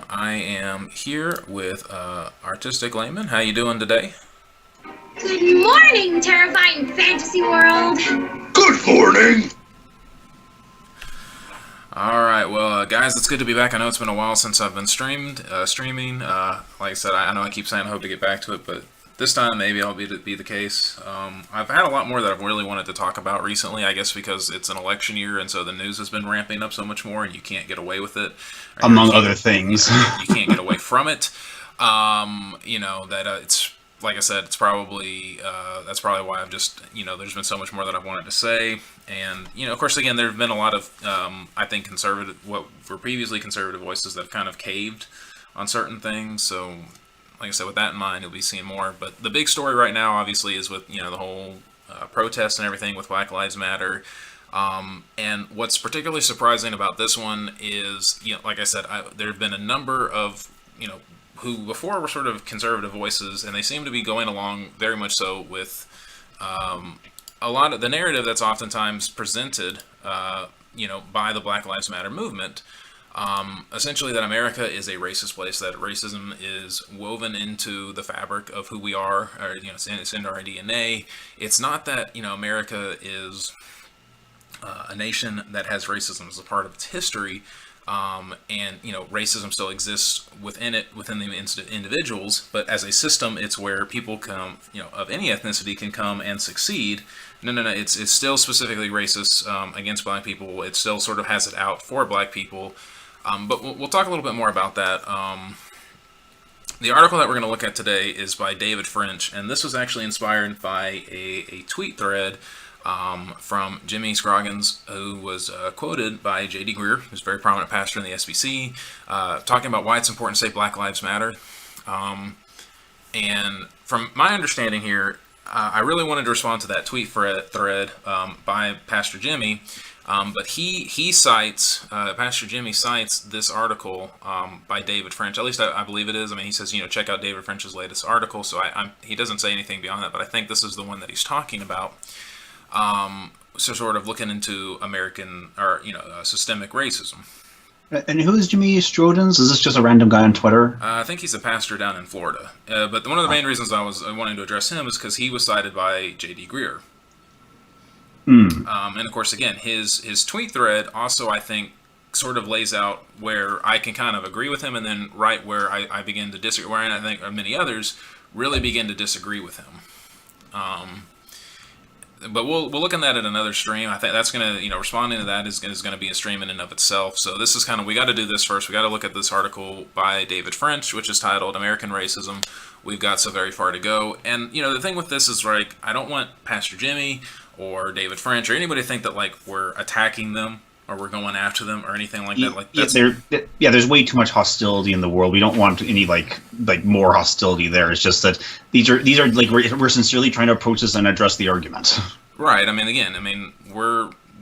I am here with Artistic Layman. How you doing today? Good morning, terrifying fantasy world. Good morning. All right, well, guys, it's good to be back. I know it's been a while since I've been streaming. Like I said, I know I keep saying I hope to get back to it, but this time maybe I'll be the case. I've had a lot more that I've really wanted to talk about recently. I guess because it's an election year, and so the news has been ramping up so much more, and you can't get away with it. Among other things. You can't get away from it. It's like I said, it's probably that's probably why I've just there's been so much more that I've wanted to say, and of course, again, there have been a lot of I think what were previously conservative voices that have kind of caved on certain things. So, like I said, with that in mind, you'll be seeing more. But the big story right now, obviously, is with the whole protest and everything with Black Lives Matter. And what's particularly surprising about this one is, like I said, there have been a number of who before were sort of conservative voices, and they seem to be going along very much so with a lot of the narrative that's oftentimes presented, by the Black Lives Matter movement. Essentially, that America is a racist place, that racism is woven into the fabric of who we are, or it's in our DNA. It's not that America is a nation that has racism as a part of its history. And racism still exists within the individuals, but as a system, it's where people come, of any ethnicity can come and succeed. No. It's still specifically racist against Black people. It still sort of has it out for Black people. But we'll talk a little bit more about that. The article that we're going to look at today is by David French, and this was actually inspired by a tweet thread from Jimmy Scroggins, who was quoted by J.D. Greear, who's a very prominent pastor in the SBC, talking about why it's important to say Black Lives Matter. And from my understanding here, I really wanted to respond to that tweet thread by Pastor Jimmy, but he cites, Pastor Jimmy cites this article by David French. At least I believe it is. I mean, he says, check out David French's latest article. So he doesn't say anything beyond that, but I think this is the one that he's talking about. So sort of looking into American or systemic racism. And who is Jimmy Scroggins? Is this just a random guy on Twitter? I think he's a pastor down in Florida. But one of the main reasons I wanting to address him is because he was cited by J.D. Greear. And of course, again, his tweet thread also, I think, sort of lays out where I can kind of agree with him, and then right where I begin to disagree, where I think many others really begin to disagree with him. But we'll look at that at another stream. I think that's going to, responding to that is going to be a stream in and of itself. So this is kind of, we got to do this first. We got to look at this article by David French, which is titled American Racism. We've got so very far to go. And, the thing with this is, like, I don't want Pastor Jimmy or David French or anybody to think that, like, we're attacking them or we're going after them or anything like that. Like, that's, there's way too much hostility in the world. We don't want any like more hostility there. It's just that these are like we're sincerely trying to approach this and address the argument. Right. I mean,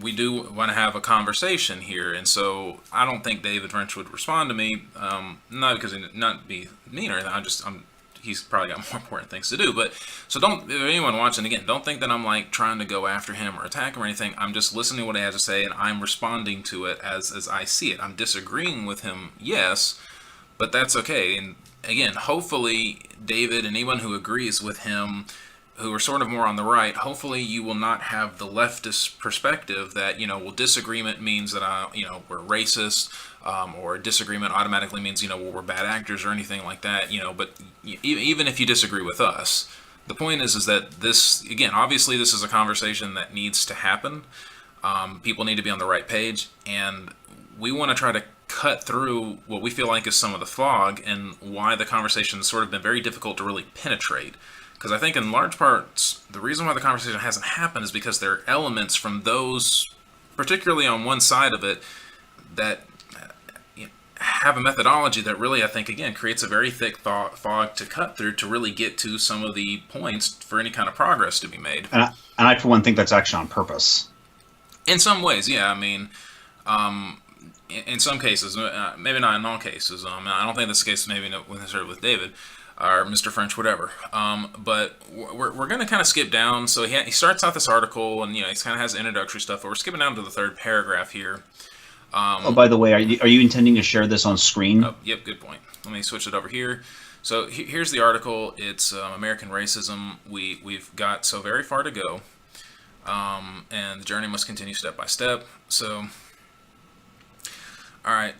we do want to have a conversation here, and so I don't think David French would respond to me. Not because not be mean or anything. He's probably got more important things to do. But so if anyone watching, again, don't think that I'm like trying to go after him or attack him or anything. I'm just listening to what he has to say, and I'm responding to it as I see it. I'm disagreeing with him, yes, but that's okay. And again, hopefully David and anyone who agrees with him, who are sort of more on the right, hopefully you will not have the leftist perspective that, disagreement means that, we're racist, or disagreement automatically means, we're bad actors or anything like that, but even if you disagree with us, the point is that this, again, obviously this is a conversation that needs to happen. People need to be on the right page, and we want to try to cut through what we feel like is some of the fog and why the conversation has sort of been very difficult to really penetrate. Because I think in large parts, the reason why the conversation hasn't happened is because there are elements from those, particularly on one side of it, that have a methodology that really, I think, again, creates a very thick fog to cut through to really get to some of the points for any kind of progress to be made. And I for one, think that's actually on purpose. In some ways, yeah. I mean, in some cases, maybe not in all cases. I don't think this case maybe necessarily with David. Or Mr. French, whatever. But we're going to kind of skip down. So he starts out this article, and he kind of has introductory stuff. But we're skipping down to the third paragraph here. Oh, by the way, are you intending to share this on screen? Oh, yep, good point. Let me switch it over here. So here's the article. It's American Racism. We've got so very far to go, and the journey must continue step by step. So, all right.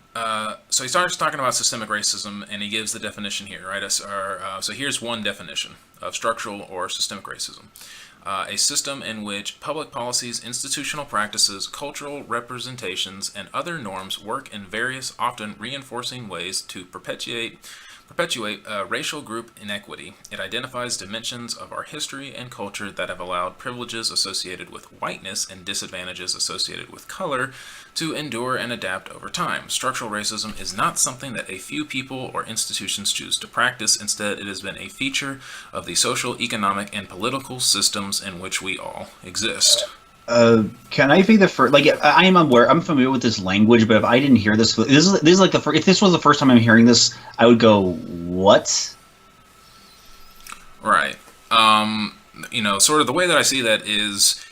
So he starts talking about systemic racism, and he gives the definition here, right? So here's one definition of structural or systemic racism. A system in which public policies, institutional practices, cultural representations, and other norms work in various, often reinforcing ways to perpetuate racial group inequity. It identifies dimensions of our history and culture that have allowed privileges associated with whiteness and disadvantages associated with color to endure and adapt over time. Structural racism is not something that a few people or institutions choose to practice. Instead, it has been a feature of the social, economic, and political systems in which we all exist. Can I be the first? Like, I am aware, I'm familiar with this language, but if I didn't hear this is like the first. If this was the first time I'm hearing this, I would go, "What?" Right. Sort of the way that I see that is,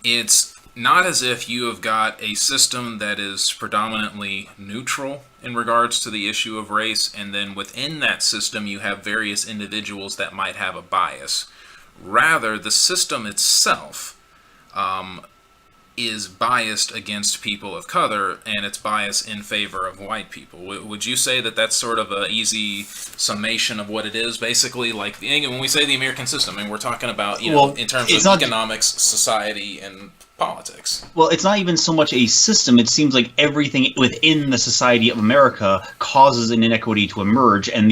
it's not as if you have got a system that is predominantly neutral in regards to the issue of race, and then within that system you have various individuals that might have a bias. Rather, the system itself is biased against people of color, and it's biased in favor of white people. Would you say that that's sort of an easy summation of what it is, basically? Like, when we say the American system, I mean, we're talking about, in terms of economics, society, and politics. Well, it's not even so much a system. It seems like everything within the society of America causes an inequity to emerge, and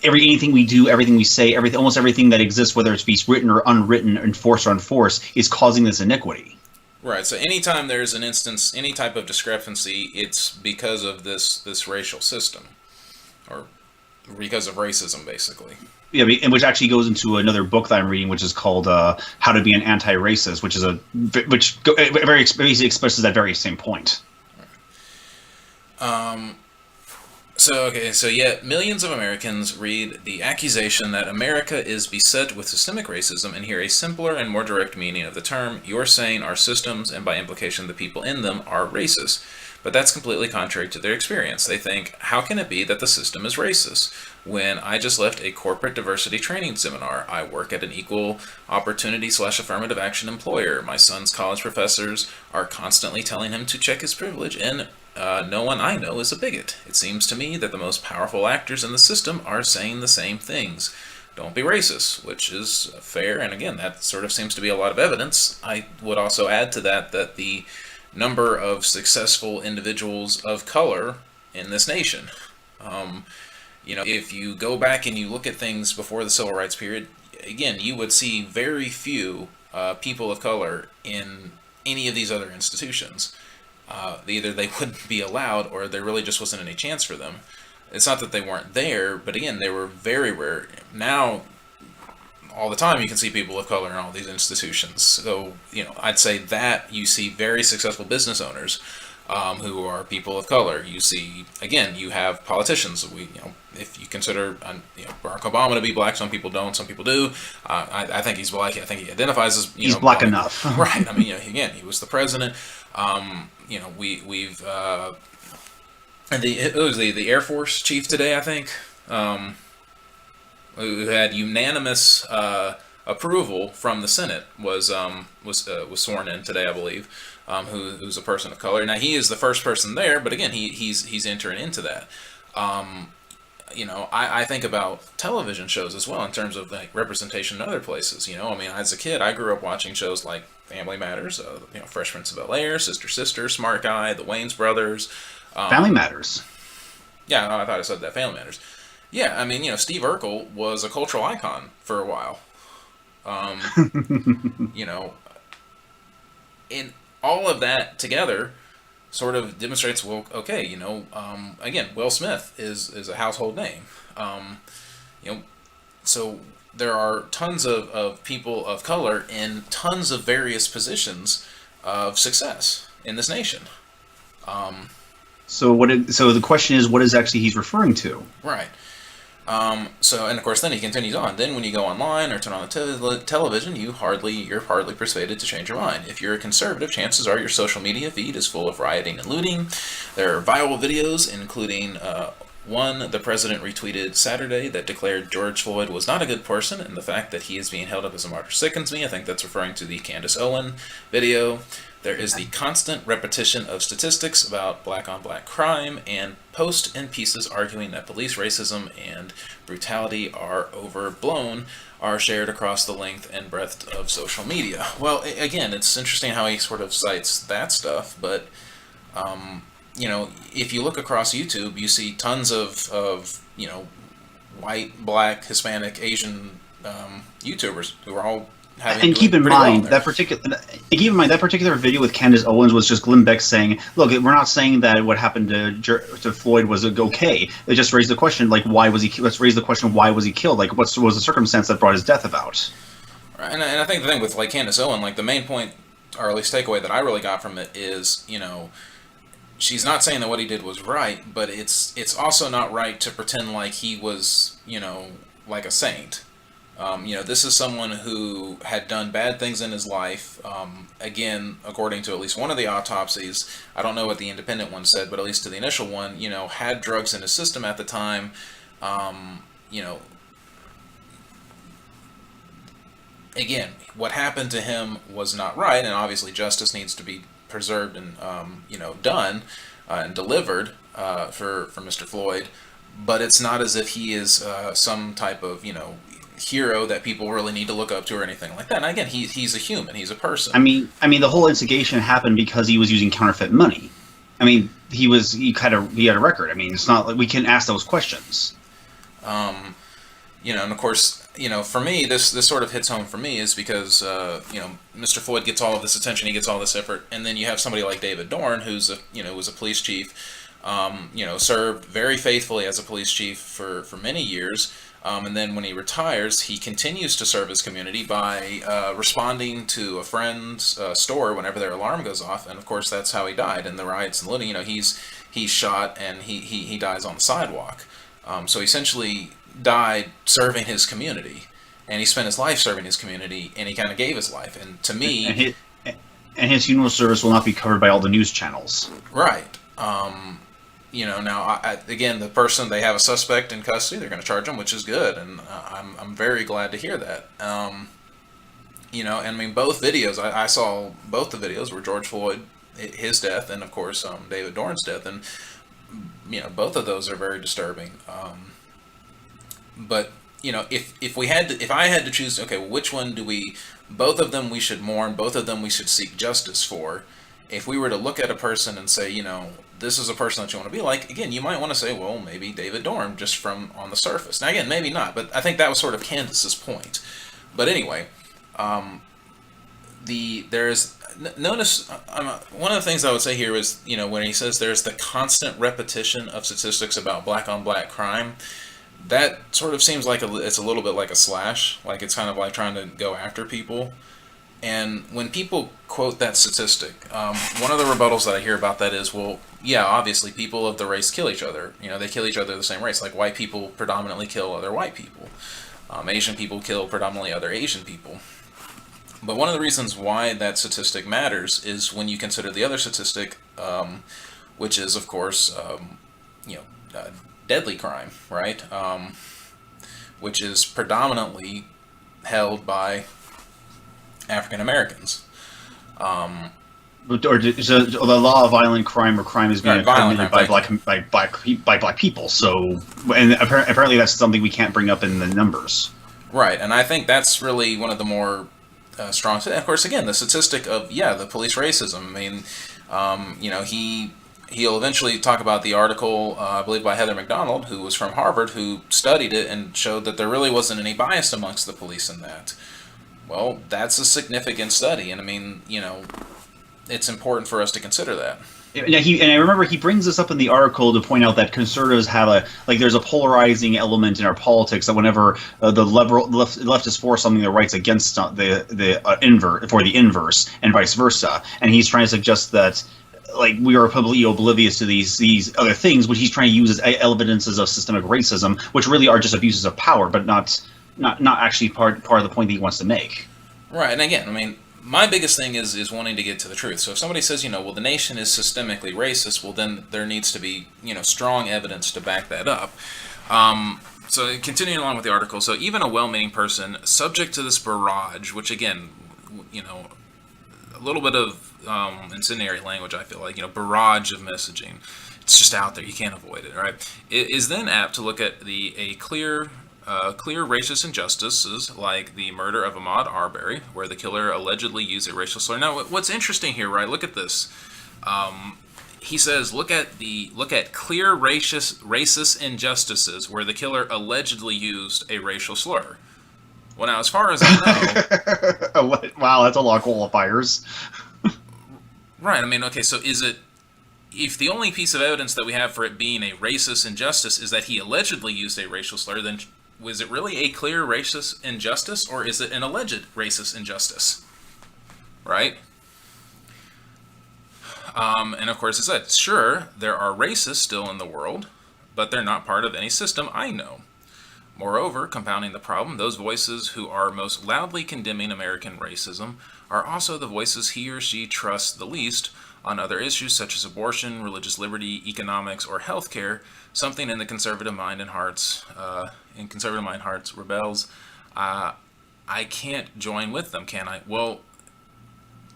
anything we do, everything we say, almost everything that exists, whether it's be written or unwritten, enforced or unforced, is causing this inequity. Right. So anytime there's an instance, any type of discrepancy, it's because of this racial system, or because of racism, basically. Yeah, and which actually goes into another book that I'm reading, which is called "How to Be an Anti-Racist," which very basically expresses that very same point. So yet millions of Americans read the accusation that America is beset with systemic racism and hear a simpler and more direct meaning of the term. You're saying our systems, and by implication the people in them, are racist. But that's completely contrary to their experience. They think, how can it be that the system is racist? When I just left a corporate diversity training seminar, I work at an equal opportunity / affirmative action employer. My son's college professors are constantly telling him to check his privilege, and no one I know is a bigot. It seems to me that the most powerful actors in the system are saying the same things. Don't be racist, which is fair, and again, that sort of seems to be a lot of evidence. I would also add to that the number of successful individuals of color in this nation. If you go back and you look at things before the Civil Rights period, again, you would see very few people of color in any of these other institutions. Either they wouldn't be allowed, or there really just wasn't any chance for them. It's not that they weren't there, but again, they were very rare. Now, all the time you can see people of color in all these institutions. So, I'd say that you see very successful business owners who are people of color. You see, again, you have politicians. If you consider Barack Obama to be black, some people don't, some people do. I think he's black. I think he identifies as he's black enough, right? I mean, again, he was the president. We've it was the Air Force chief today, I think, who had unanimous approval from the Senate, was sworn in today, I believe. Who's a person of color. Now, he is the first person there, but again, he's entering into that. I think about television shows as well in terms of like representation in other places. As a kid, I grew up watching shows like Family Matters, Fresh Prince of Bel-Air, Sister, Smart Guy, The Wayans Brothers. Family Matters. Yeah, I thought I said that. Family Matters. Yeah, Steve Urkel was a cultural icon for a while. In all of that together sort of demonstrates, well, okay, again, Will Smith is a household name. So there are tons of people of color in tons of various positions of success in this nation. So the question is, what is actually he's referring to? Right. So, and of course, then he continues on. Then, when you go online or turn on the television, you're hardly persuaded to change your mind. If you're a conservative, chances are your social media feed is full of rioting and looting. There are viral videos, including one the president retweeted Saturday that declared George Floyd was not a good person, and the fact that he is being held up as a martyr sickens me. I think that's referring to the Candace Owen video. There is the constant repetition of statistics about black-on-black crime, and posts and pieces arguing that police racism and brutality are overblown are shared across the length and breadth of social media. Well, again, it's interesting how he sort of cites that stuff, but if you look across YouTube, you see tons of white, black, Hispanic, Asian YouTubers who are all having. And keep in mind that particular video with Candace Owens was just Glenn Beck saying, "Look, we're not saying that what happened to Floyd was okay. It just raised the question, like, why was he? Let's raise the question, why was he killed? Like, what was the circumstance that brought his death about?" Right, and I think the thing with like Candace Owens, like the main point, or at least takeaway that I really got from it is, she's not saying that what he did was right, but it's also not right to pretend like he was, like a saint. This is someone who had done bad things in his life. Again, according to at least one of the autopsies, I don't know what the independent one said, but at least to the initial one, had drugs in his system at the time. Again, what happened to him was not right, and obviously justice needs to be preserved and done and delivered for Mr. Floyd. But it's not as if he is some type of hero that people really need to look up to or anything like that. And again, he's a human, he's a person. I mean, the whole instigation happened because he was using counterfeit money. I mean, he had a record. I mean, it's not like we can ask those questions. And of course, for me, this sort of hits home for me is because, Mr. Floyd gets all of this attention, he gets all this effort, and then you have somebody like David Dorn, who's was a police chief, served very faithfully as a police chief for many years, and then when he retires, he continues to serve his community by responding to a friend's store whenever their alarm goes off, and of course that's how he died in the riots and looting. He's shot and he dies on the sidewalk. So he essentially died serving his community, and he spent his life serving his community, and he kind of gave his life. And to me, and his funeral service will not be covered by all the news channels. Right. Now again, the person, they have a suspect in custody. They're going to charge him, which is good, and I'm very glad to hear that. And I mean, both videos, I saw both the videos where George Floyd, his death, and of course David Dorn's death, and both of those are very disturbing. But if I had to choose, okay, well, which one both of them we should mourn, both of them we should seek justice for. If we were to look at a person and say, this is a person that you want to be like, again, you might want to say, well, maybe David Dorn, just from on the surface. Now, again, maybe not, but I think that was sort of Candace's point. But anyway, notice one of the things I would say here is, when he says there's the constant repetition of statistics about black-on-black crime, that sort of seems like it's a little bit like a slash, like it's kind of like trying to go after people. And when people quote that statistic, one of the rebuttals that I hear about that is, well, yeah, obviously people of the race kill each other. They kill each other the same race. Like white people predominantly kill other white people. Asian people kill predominantly other Asian people. But one of the reasons why that statistic matters is when you consider the other statistic, which is, of course, deadly crime, right? Which is predominantly held by African Americans. Or the law of violent crime or crime is being committed by black people. So, and apparently that's something we can't bring up in the numbers. Right, and I think that's really one of the more strong. Of course, again, the statistic of the police racism. I mean, he'll eventually talk about the article, I believe, by Heather McDonald, who was from Harvard, who studied it and showed that there really wasn't any bias amongst the police in that. Well, that's a significant study, and I mean, it's important for us to consider that. And I remember he brings this up in the article to point out that conservatives have there's a polarizing element in our politics that whenever the left is for something, the right's against the inverse and vice versa. And he's trying to suggest that like we are completely oblivious to these other things, which he's trying to use as evidences of systemic racism, which really are just abuses of power, but not actually part of the point that he wants to make. Right, and again, I mean, my biggest thing is wanting to get to the truth. So if somebody says, well, the nation is systemically racist, well, then there needs to be, strong evidence to back that up. So continuing along with the article, so even a well-meaning person subject to this barrage, which again, a little bit of incendiary language, I feel like, barrage of messaging, it's just out there, you can't avoid it, right? It is then apt to look at a clear racist injustices like the murder of Ahmaud Arbery, where the killer allegedly used a racial slur. Now, what's interesting here, right? Look at this. He says, look at clear racist injustices where the killer allegedly used a racial slur. Well, now, as far as I know, wow, that's a lot of qualifiers. Right. I mean, okay. So if the only piece of evidence that we have for it being a racist injustice is that he allegedly used a racial slur, then was it really a clear racist injustice, or is it an alleged racist injustice? Right? And of course, it said, sure, there are racists still in the world, but they're not part of any system I know. Moreover, compounding the problem, those voices who are most loudly condemning American racism are also the voices he or she trusts the least on other issues such as abortion, religious liberty, economics, or healthcare. Something in the conservative mind and hearts, rebels. I can't join with them, can I? Well,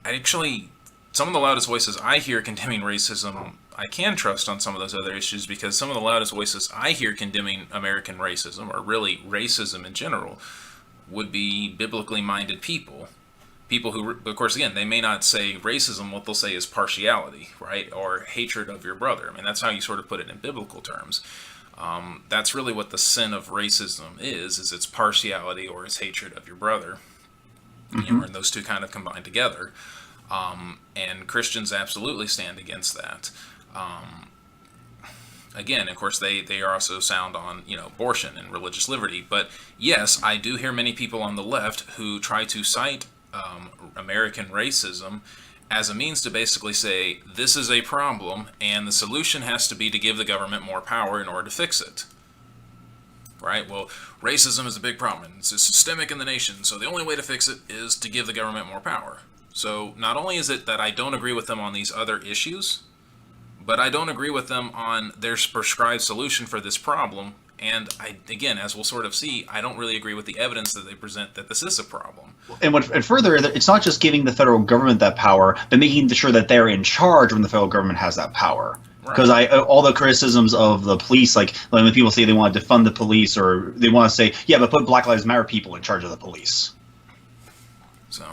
actually, some of the loudest voices I hear condemning racism, I can trust on some of those other issues, because some of the loudest voices I hear condemning American racism, or really racism in general, would be biblically minded people. People who, of course, again, they may not say racism. What they'll say is partiality, right? Or hatred of your brother. I mean, that's how you sort of put it in biblical terms. That's really what the sin of racism is it's partiality or it's hatred of your brother. Mm-hmm. And those two kind of combine together. And Christians absolutely stand against that. Again, of course, they are also sound on, abortion and religious liberty. But yes, I do hear many people on the left who try to cite American racism as a means to basically say this is a problem and the solution has to be to give the government more power in order to fix it. Right? Well, racism is a big problem. It's systemic in the nation, so the only way to fix it is to give the government more power. So not only is it that I don't agree with them on these other issues, but I don't agree with them on their prescribed solution for this problem. And again, as we'll sort of see, I don't really agree with the evidence that they present that this is a problem. And further, it's not just giving the federal government that power, but making sure that they're in charge when the federal government has that power. Because all the criticisms of the police, like when people say they want to defund the police, or they want to say, yeah, but put Black Lives Matter people in charge of the police. So,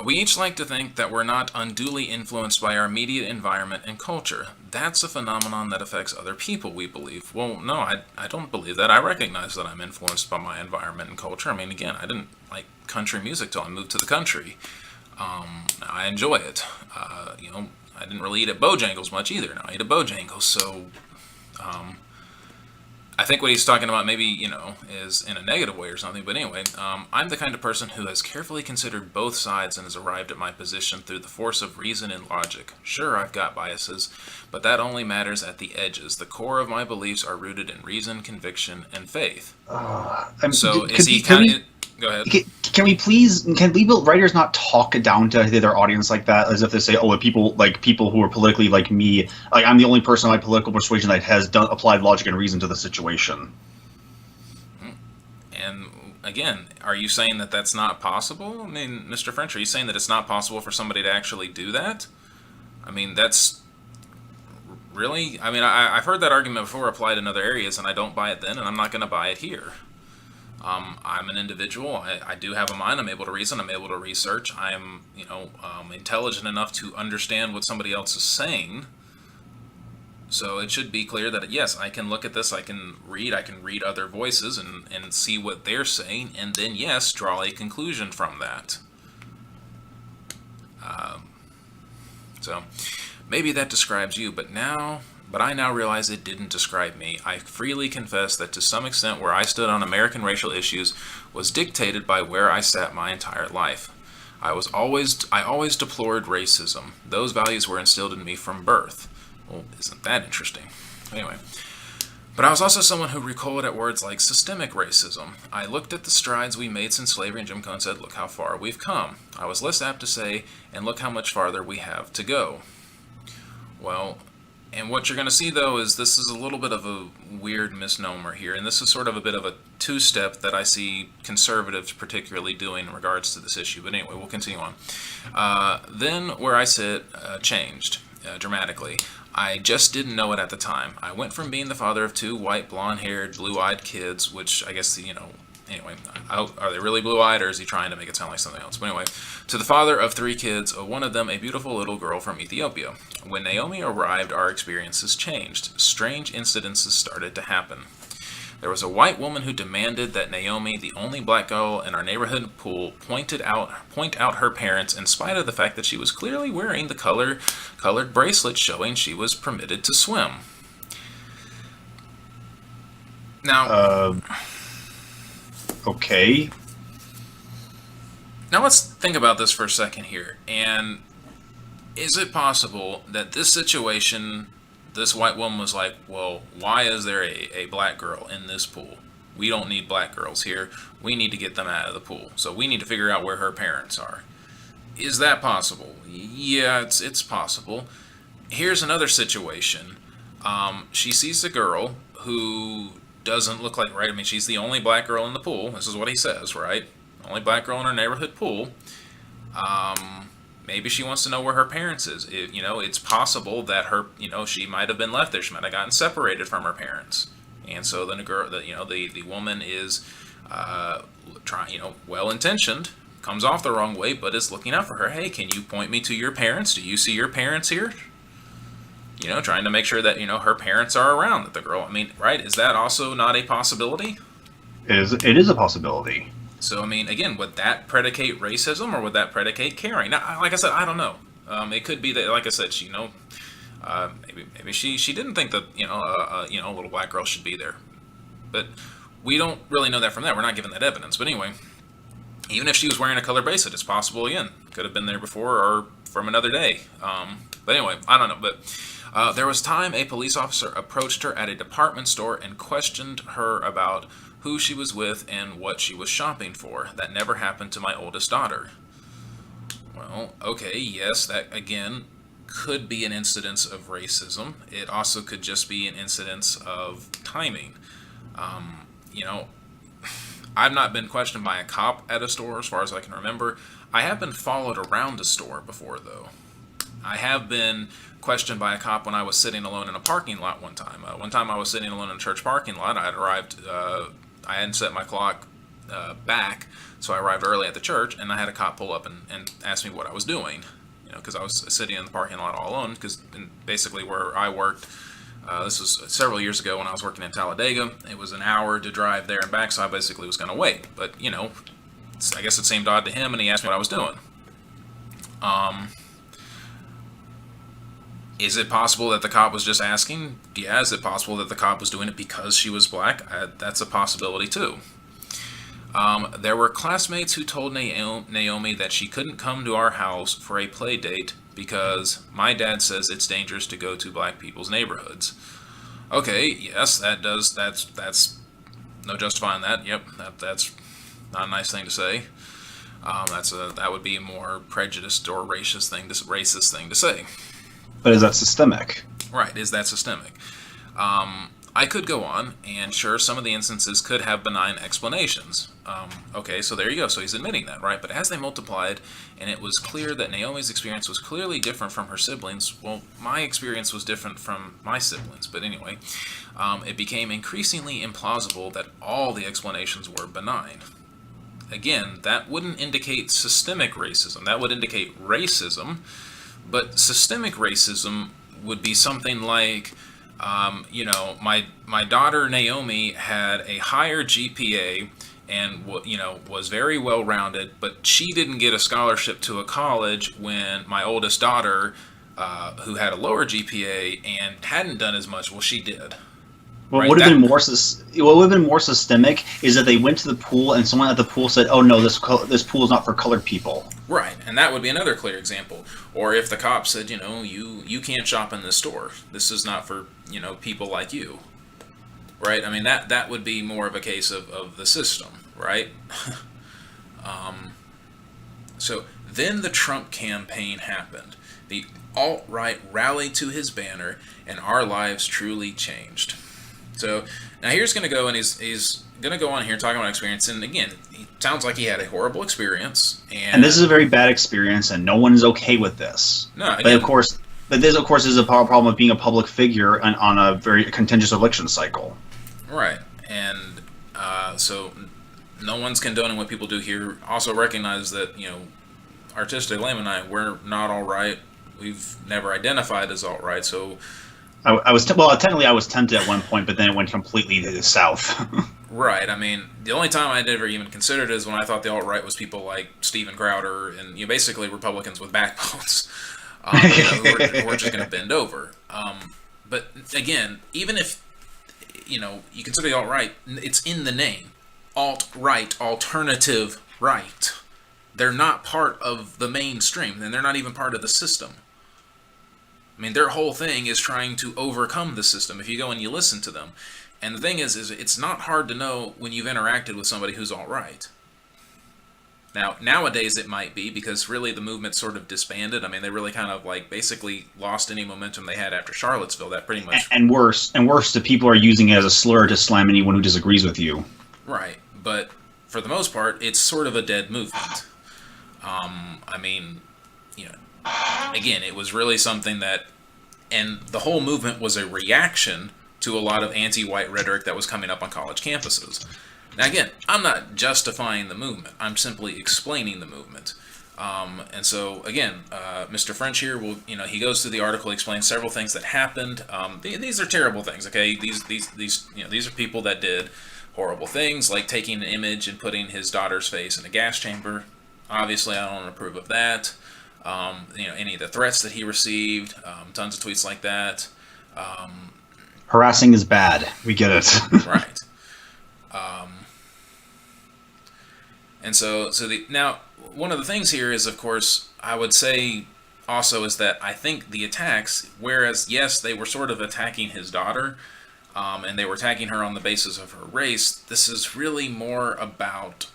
we each like to think that we're not unduly influenced by our immediate environment and culture. That's a phenomenon that affects other people, we believe. Well, no, I don't believe that. I recognize that I'm influenced by my environment and culture. I mean, again, I didn't like country music till I moved to the country. I enjoy it. I didn't really eat at Bojangles much either. Now I eat at Bojangles, so I think what he's talking about maybe, is in a negative way or something. But anyway, I'm the kind of person who has carefully considered both sides and has arrived at my position through the force of reason and logic. Sure, I've got biases, but that only matters at the edges. The core of my beliefs are rooted in reason, conviction, and faith. So is he kind of... Go ahead. Can legal writers not talk down to their audience like that, as if they say, "Oh, people who are politically like me, like I'm the only person in my political persuasion that has applied logic and reason to the situation." And again, are you saying that that's not possible? I mean, Mr. French, are you saying that it's not possible for somebody to actually do that? I mean, that's really. I mean, I've heard that argument before applied in other areas, and I don't buy it then, and I'm not going to buy it here. I'm an individual. I do have a mind. I'm able to reason. I'm able to research. I'm, intelligent enough to understand what somebody else is saying. So it should be clear that, yes, I can look at this. I can read other voices and see what they're saying. And then, yes, draw a conclusion from that. So maybe that describes you, but I now realize it didn't describe me. I freely confess that to some extent where I stood on American racial issues was dictated by where I sat my entire life. I always deplored racism. Those values were instilled in me from birth. Well, isn't that interesting? Anyway. But I was also someone who recoiled at words like systemic racism. I looked at the strides we made since slavery and Jim Crow and said, look how far we've come. I was less apt to say, and look how much farther we have to go. Well, and what you're going to see, though, is this is a little bit of a weird misnomer here, and this is sort of a bit of a two-step that I see conservatives particularly doing in regards to this issue. But anyway, we'll continue on. Then where I sit changed dramatically. I just didn't know it at the time. I went from being the father of 2 white, blonde-haired, blue-eyed kids, which I guess, anyway, are they really blue-eyed, or is he trying to make it sound like something else? But anyway, to the father of 3 kids, one of them a beautiful little girl from Ethiopia. When Naomi arrived, our experiences changed. Strange incidences started to happen. There was a white woman who demanded that Naomi, the only black girl in our neighborhood pool, point out her parents in spite of the fact that she was clearly wearing the colored bracelet showing she was permitted to swim. Now, Okay. Now let's think about this for a second here. And is it possible that this situation, this white woman was like, well, why is there a black girl in this pool? We don't need black girls here. We need to get them out of the pool. So we need to figure out where her parents are. Is that possible? Yeah, it's possible. Here's another situation. She sees a girl who doesn't look like, right? I mean, she's the only black girl in the pool. This is what he says, right? Only black girl in her neighborhood pool. Maybe she wants to know where her parents is. It's possible that she might have been left there. She might have gotten separated from her parents. And so then the woman is, well-intentioned, comes off the wrong way, but is looking out for her. Hey, can you point me to your parents? Do you see your parents here? Trying to make sure that, her parents are around, that the girl, right? Is that also not a possibility? It is a possibility. So, again, would that predicate racism or would that predicate caring? Now, like I said, I don't know. It could be that, like I said, maybe she didn't think that, a little black girl should be there. But we don't really know that from that. We're not given that evidence. But anyway, even if she was wearing a colored bracelet, it's possible, again, could have been there before or from another day. But anyway, I don't know. But there was time a police officer approached her at a department store and questioned her about who she was with and what she was shopping for. That never happened to my oldest daughter. Well, okay, yes, that, again, could be an incidence of racism. It also could just be an incidence of timing. I've not been questioned by a cop at a store as far as I can remember. I have been followed around a store before, though. I have been questioned by a cop when I was sitting alone in a parking lot one time. One time I was sitting alone in a church parking lot. I had arrived, I hadn't set my clock back, so I arrived early at the church, and I had a cop pull up and ask me what I was doing, because I was sitting in the parking lot all alone, because basically where I worked, this was several years ago when I was working in Talladega. It was an hour to drive there and back, so I basically was going to wait. But, I guess it seemed odd to him, and he asked me what I was doing. Is it possible that the cop was just asking? Yeah. Is it possible that the cop was doing it because she was black? That's a possibility too. There were classmates who told Naomi that she couldn't come to our house for a play date because my dad says it's dangerous to go to black people's neighborhoods. Okay, yes, that's no justifying that. Yep, that's not a nice thing to say. That would be a more prejudiced or racist thing to say. But is that systemic? Right, is that systemic? I could go on, and sure, some of the instances could have benign explanations. Okay, so there you go. So he's admitting that, right? But as they multiplied, and it was clear that Naomi's experience was clearly different from her siblings, well, my experience was different from my siblings. But anyway, it became increasingly implausible that all the explanations were benign. Again, that wouldn't indicate systemic racism. That would indicate racism. But systemic racism would be something like, my daughter Naomi had a higher GPA and, was very well-rounded, but she didn't get a scholarship to a college when my oldest daughter, who had a lower GPA and hadn't done as much, well, she did. What Right, would have that- been more what would have been more systemic is that they went to the pool and someone at the pool said, "Oh no, this pool is not for colored people." Right, and that would be another clear example. Or if the cop said, you can't shop in this store. This is not for, people like you. Right? I mean, that would be more of a case of the system, right? So then the Trump campaign happened. The alt-right rallied to his banner, and our lives truly changed. So now here's going to go, and he's going to go on here talking about experience. And again, he sounds like he had a horrible experience. And this is a very bad experience, and no one is okay with this. No, But again, of course, is a problem of being a public figure on a very contentious election cycle. right. And so no one's condoning what people do here. Also recognize that, Artistic Lame and I, we're not all right. We've never identified as alt right, so I was technically I was tempted at one point, but then it went completely to the south. right. I mean, the only time I'd ever even considered it is when I thought the alt right was people like Steven Crowder and basically Republicans with backbones, who are just going to bend over. But again, even if you consider the alt right, it's in the name, alt right, alternative right. They're not part of the mainstream, and they're not even part of the system. I mean, their whole thing is trying to overcome the system. If you go and you listen to them, and the thing is it's not hard to know when you've interacted with somebody who's alt-right. Now, nowadays it might be, because really the movement sort of disbanded. I mean, they really kind of basically lost any momentum they had after Charlottesville. That pretty much and worse, the people are using it as a slur to slam anyone who disagrees with you. right. But for the most part, it's sort of a dead movement. I mean, again, it was really something that, and the whole movement was a reaction to a lot of anti-white rhetoric that was coming up on college campuses. Now, again, I'm not justifying the movement. I'm simply explaining the movement. And so, again, Mr. French here he goes through the article, explains several things that happened. These are terrible things, okay? These are people that did horrible things, like taking an image and putting his daughter's face in a gas chamber. Obviously, I don't approve of that. Any of the threats that he received, tons of tweets like that. Harassing is bad. We get it. Right. And so now one of the things here is, of course, I would say also is that I think the attacks, whereas yes, they were sort of attacking his daughter, and they were attacking her on the basis of her race, this is really more about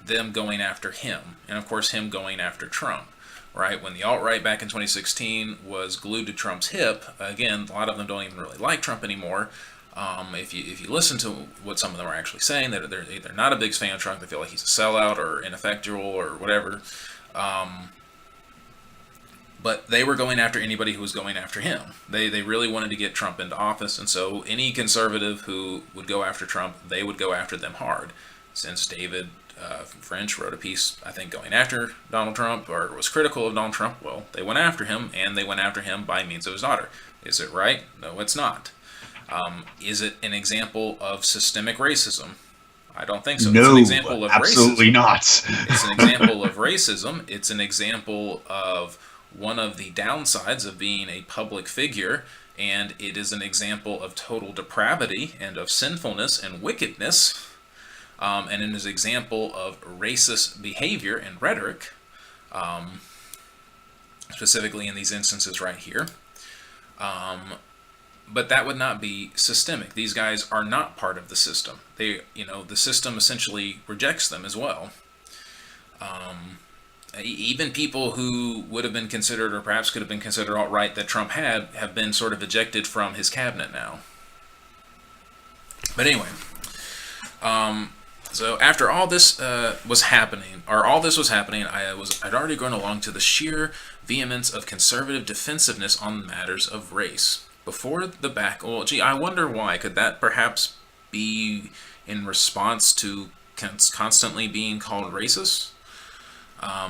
them going after him, and of course him going after Trump, right? When the alt-right back in 2016 was glued to Trump's hip, again, a lot of them don't even really like Trump anymore. If you listen to what some of them are actually saying, that they're not a big fan of Trump, they feel like he's a sellout or ineffectual or whatever. But they were going after anybody who was going after him. They really wanted to get Trump into office, and so any conservative who would go after Trump, they would go after them hard. Since David French wrote a piece, I think, going after Donald Trump, or was critical of Donald Trump, well, they went after him, and they went after him by means of his daughter. Is it right? No, it's not. Is it an example of systemic racism? I don't think so. No, it's an example of absolutely racism. not. It's an example of racism. It's an example of one of the downsides of being a public figure, and it is an example of total depravity and of sinfulness and wickedness, and it is an example of racist behavior and rhetoric, specifically in these instances right here. But that would not be systemic. These guys are not part of the system. The system essentially rejects them as well. Even people who would have been considered, or perhaps could have been considered alt-right that Trump had, have been sort of ejected from his cabinet now. But anyway, so after all this was happening, I'd already grown along to the sheer vehemence of conservative defensiveness on matters of race. Before the I wonder why. Could that perhaps be in response to constantly being called racist?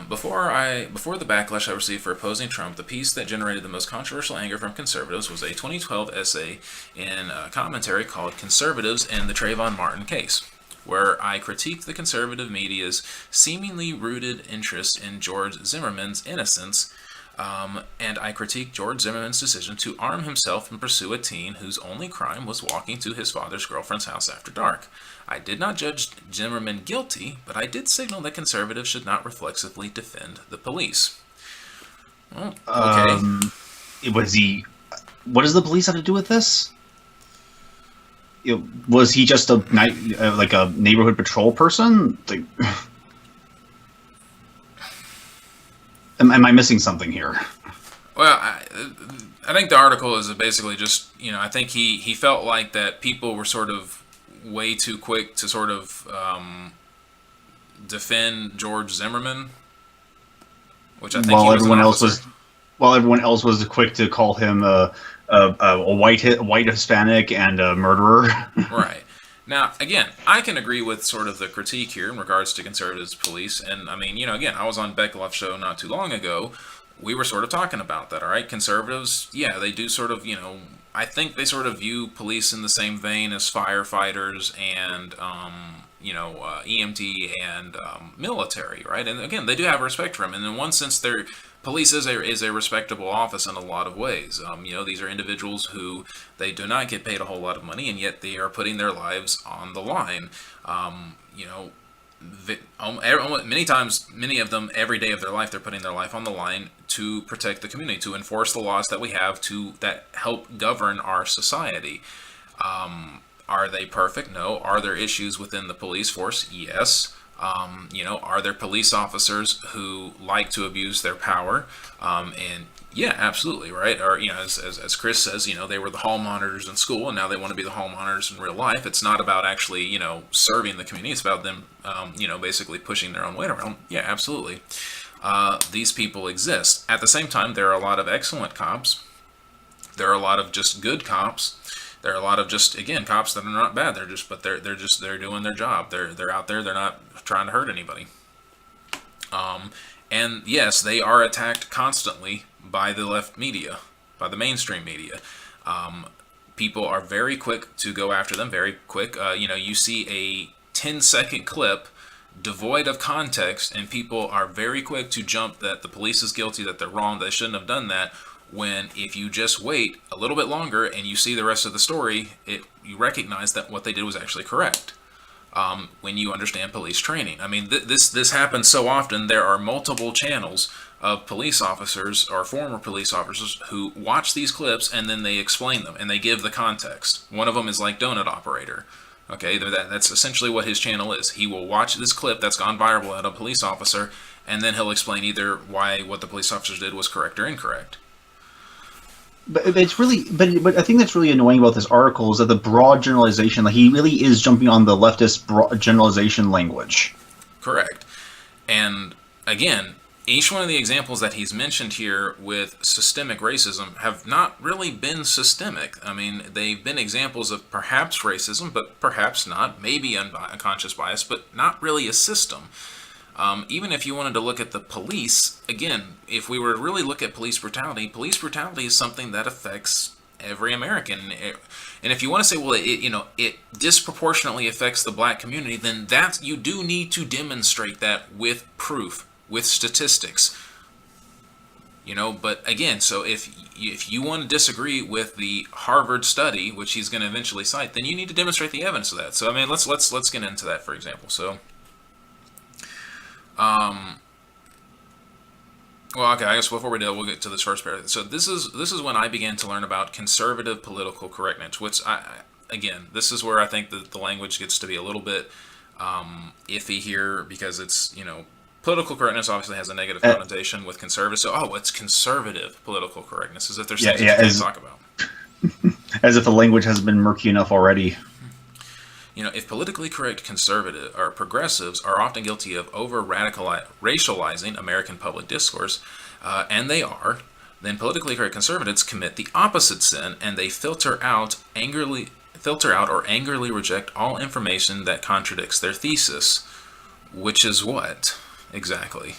Before the backlash I received for opposing Trump, the piece that generated the most controversial anger from conservatives was a 2012 essay in a commentary called "Conservatives and the Trayvon Martin Case," where I critiqued the conservative media's seemingly rooted interest in George Zimmerman's innocence And I critique George Zimmerman's decision to arm himself and pursue a teen whose only crime was walking to his father's girlfriend's house after dark. I did not judge Zimmerman guilty, but I did signal that conservatives should not reflexively defend the police. Well, okay. Was he? What does the police have to do with this? Was he just a like a neighborhood patrol person? Like, am I missing something here? Well, I think the article is basically just, I think he felt like that people were sort of way too quick to sort of defend George Zimmerman, which I think while he was everyone an else officer. while everyone else was quick to call him a white Hispanic and a murderer. Right. Now, again, I can agree with sort of the critique here in regards to conservatives police. And, I mean, again, I was on Beckloff's show not too long ago. We were sort of talking about that, all right? Conservatives, yeah, they do sort of, I think they sort of view police in the same vein as firefighters and, EMT and military, right? And, again, they do have respect for them. And in one sense, police is a respectable office in a lot of ways. These are individuals who they do not get paid a whole lot of money, and yet they are putting their lives on the line. Many times, many of them, every day of their life, they're putting their life on the line to protect the community, to enforce the laws that we have that help govern our society. Are they perfect? No. Are there issues within the police force? Yes. Are there police officers who like to abuse their power? And yeah, absolutely, right? Or, as Chris says, they were the hall monitors in school, and now they want to be the hall monitors in real life. It's not about actually, serving the community. It's about them, basically pushing their own weight around. Yeah, absolutely. These people exist. At the same time, there are a lot of excellent cops. There are a lot of just good cops. There are a lot of just, again, cops that are not bad. They're doing their job. They're out there. They're not trying to hurt anybody. And yes, they are attacked constantly by the left media, by the mainstream media. People are very quick to go after them, very quick. You see a 10-second clip devoid of context, and people are very quick to jump that the police is guilty, that they're wrong, they shouldn't have done that. When if you just wait a little bit longer and you see the rest of the story, you recognize that what they did was actually correct. When you understand police training, I mean, this happens so often. There are multiple channels of police officers or former police officers who watch these clips and then they explain them and they give the context. One of them is like Donut Operator. Okay, that's essentially what his channel is. He will watch this clip that's gone viral at a police officer, and then he'll explain either why what the police officers did was correct or incorrect. But it's really, but I think that's really annoying about this article is that the broad generalization, like he really is jumping on the leftist broad generalization language. Correct. And again, each one of the examples that he's mentioned here with systemic racism have not really been systemic. I mean, they've been examples of perhaps racism, but perhaps not, maybe unconscious bias, but not really a system. Even if you wanted to look at the police, again, if we were to really look at police brutality is something that affects every American. And if you want to say, well, it disproportionately affects the black community, then that you do need to demonstrate that with proof, with statistics. But again, so if you want to disagree with the Harvard study, which he's going to eventually cite, then you need to demonstrate the evidence of that. So I mean, let's get into that, for example. So. Well, okay, I guess before we do, we'll get to this first paragraph. So this is when I began to learn about conservative political correctness, which again, this is where I think that the language gets to be a little bit iffy here, because it's, political correctness obviously has a negative connotation with conservative. So, it's conservative political correctness, as if there's things you can't talk about. As if the language hasn't been murky enough already. If politically correct conservative or progressives are often guilty of over-racializing American public discourse, and they are, then politically correct conservatives commit the opposite sin, and they filter out or angrily reject all information that contradicts their thesis. Which is what, exactly?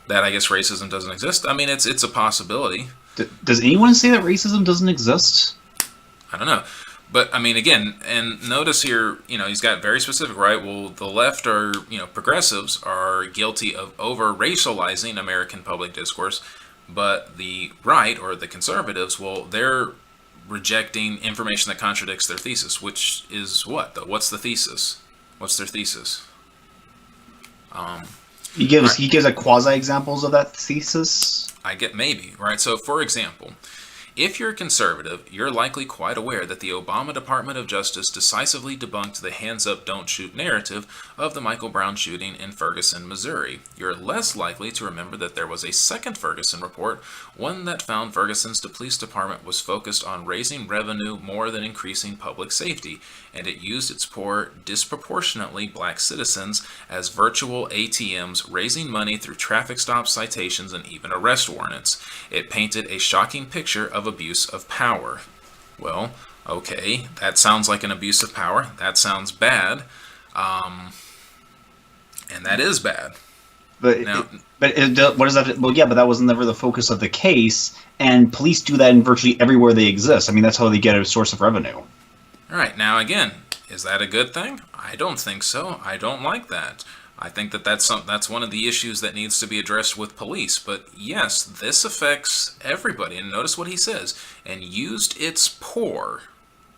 That I guess racism doesn't exist? I mean, it's a possibility. Does anyone say that racism doesn't exist? I don't know. But, I mean, again, and notice here, he's got very specific, right? Well, the left progressives are guilty of over-racializing American public discourse, But the right, or the conservatives, well, they're rejecting information that contradicts their thesis, which is what, though? What's the thesis? What's their thesis? He gives like quasi examples of that thesis. I get maybe, right? So, for example, if you're a conservative, you're likely quite aware that the Obama Department of Justice decisively debunked the hands up, don't shoot narrative of the Michael Brown shooting in Ferguson, Missouri. You're less likely to remember that there was a second Ferguson report, one that found Ferguson's police department was focused on raising revenue more than increasing public safety, and it used its poor, disproportionately black citizens as virtual ATMs, raising money through traffic stops, citations, and even arrest warrants. It painted a shocking picture of abuse of power. Well, okay, that sounds like an abuse of power. That sounds bad. And that is bad. But Now, what does that? Well, yeah, but that was never the focus of the case, and police do that in virtually everywhere they exist. I mean, that's how they get a source of revenue. all right, now again, is that a good thing? I don't think so. I don't like that. I think that that's one of the issues that needs to be addressed with police. But yes, this affects everybody. And notice what he says. And used its poor.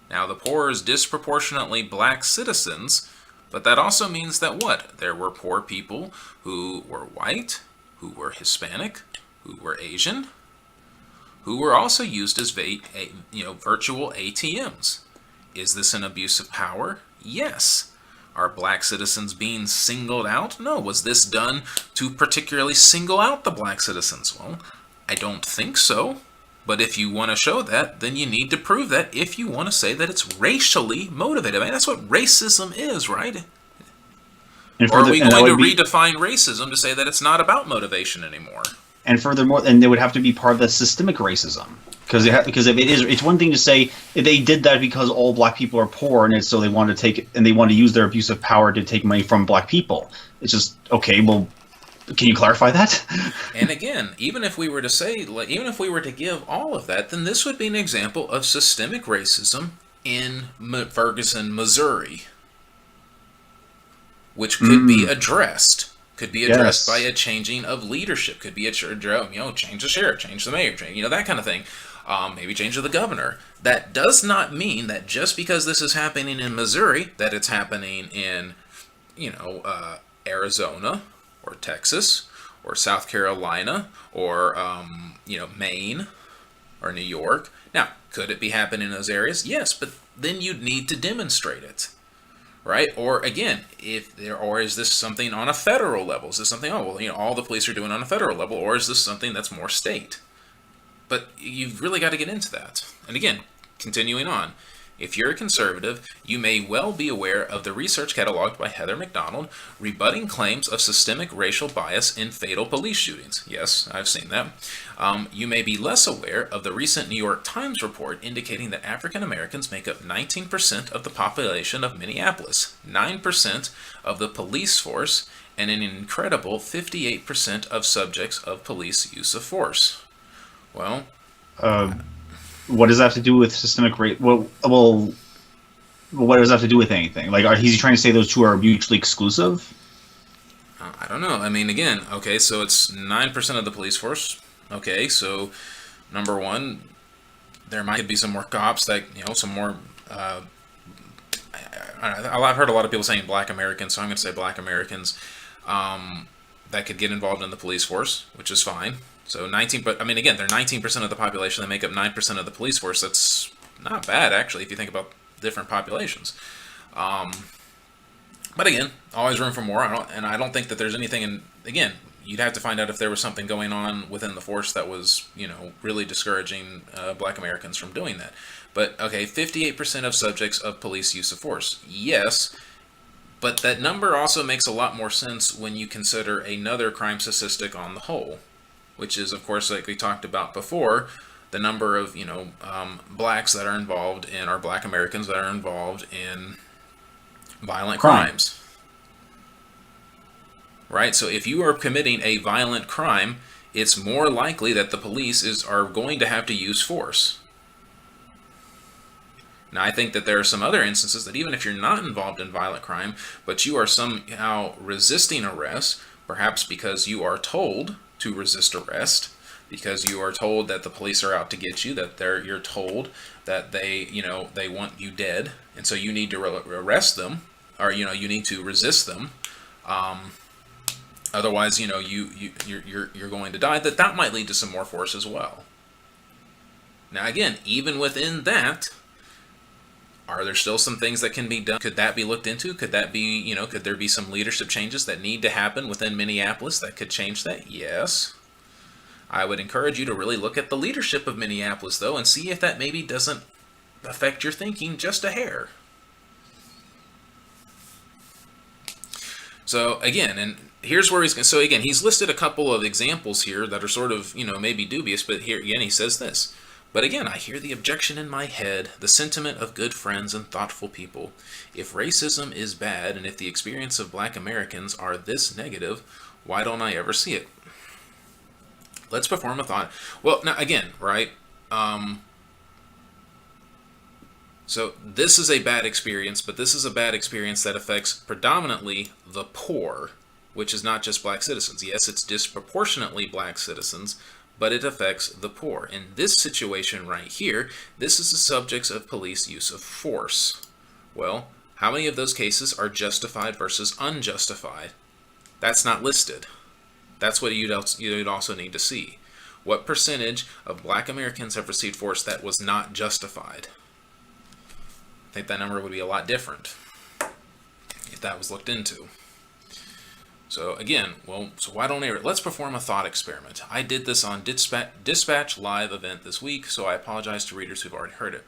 Now, the poor is disproportionately black citizens. But that also means that what? There were poor people who were white, who were Hispanic, who were Asian, who were also used as virtual ATMs. Is this an abuse of power? Yes. Are black citizens being singled out? No. Was this done to particularly single out the black citizens? Well, I don't think so. But if you want to show that, then you need to prove that if you want to say that it's racially motivated. I mean, that's what racism is, right? Or are we going to redefine racism to say that it's not about motivation anymore? And furthermore, and they would have to be part of the systemic racism. Because if it is, it's one thing to say they did that because all black people are poor, and so they want to use their abuse of power to take money from black people. It's just okay. Well, can you clarify that? And again, even if we were to give all of that, then this would be an example of systemic racism in Ferguson, Missouri, which could be addressed. Could be addressed by a changing of leadership. Could be change the sheriff, change the mayor, that kind of thing. Maybe change the governor. That does not mean that just because this is happening in Missouri, that it's happening in, Arizona or Texas or South Carolina or, Maine or New York. Now, could it be happening in those areas? Yes, but then you'd need to demonstrate it. Right? Or again, is this something on a federal level? Is this something, all the police are doing on a federal level, or is this something that's more state? But you've really got to get into that. And again, continuing on, if you're a conservative, you may well be aware of the research cataloged by Heather McDonald, rebutting claims of systemic racial bias in fatal police shootings. Yes, I've seen that. You may be less aware of the recent New York Times report indicating that African Americans make up 19% of the population of Minneapolis, 9% of the police force, and an incredible 58% of subjects of police use of force. Well, what does that have to do with systemic race? Well, what does that have to do with anything? Like, is he trying to say those two are mutually exclusive? I don't know. I mean, again, okay, so it's 9% of the police force. Okay, so number one, there might be some more cops that, some more. I've heard a lot of people saying black Americans, so I'm going to say black Americans that could get involved in the police force, which is fine. So but I mean, again, they're 19% of the population. They make up 9% of the police force. That's not bad, actually, if you think about different populations. But again, always room for more. I don't think that there's anything. Again, you'd have to find out if there was something going on within the force that was, really discouraging black Americans from doing that. But okay, 58% of subjects of police use of force. Yes. But that number also makes a lot more sense when you consider another crime statistic on the whole, which is, of course, like we talked about before, the number of, blacks that are involved in, or black Americans that are involved in violent crimes. Right? So if you are committing a violent crime, it's more likely that the police are going to have to use force. Now, I think that there are some other instances that even if you're not involved in violent crime, but you are somehow resisting arrest, perhaps because you are told to resist arrest, because you are told that the police are out to get you, that you're told that they want you dead, and so you need to arrest them, or you need to resist them. Otherwise, you're going to die. That might lead to some more force as well. Now, again, even within that, are there still some things that can be done? Could that be looked into? Could that be, could there be some leadership changes that need to happen within Minneapolis that could change that? Yes. I would encourage you to really look at the leadership of Minneapolis, though, and see if that maybe doesn't affect your thinking just a hair. So, again, and here's where he's listed a couple of examples here that are sort of, maybe dubious, but here again he says this. But again, I hear the objection in my head, the sentiment of good friends and thoughtful people. If racism is bad, and if the experience of black Americans are this negative, why don't I ever see it? Let's perform a thought. Well, now again, right? So this is a bad experience, but this is a bad experience that affects predominantly the poor, which is not just black citizens. Yes, it's disproportionately black citizens, but it affects the poor. In this situation right here, this is the subjects of police use of force. Well, how many of those cases are justified versus unjustified? That's not listed. That's what you'd also need to see. What percentage of black Americans have received force that was not justified? I think that number would be a lot different if that was looked into. So again, so why don't let's perform a thought experiment. I did this on Dispatch Live event this week, so I apologize to readers who've already heard it.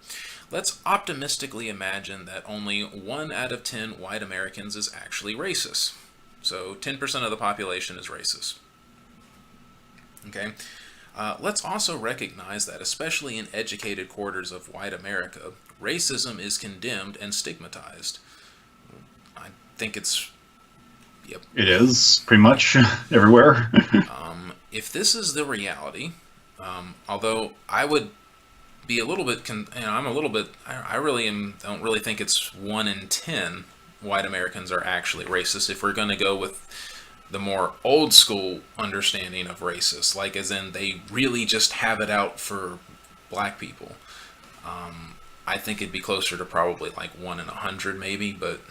Let's optimistically imagine that only 1 out of 10 white Americans is actually racist. So 10% of the population is racist. Okay. Let's also recognize that, especially in educated quarters of white America, racism is condemned and stigmatized. I think it's It is, pretty much, everywhere. If this is the reality, although I would be a little bit, I really don't really think it's 1 in 10 white Americans are actually racist. If we're going to go with the more old school understanding of racist, like as in they really just have it out for black people, I think it'd be closer to probably like 1 in 100 maybe, but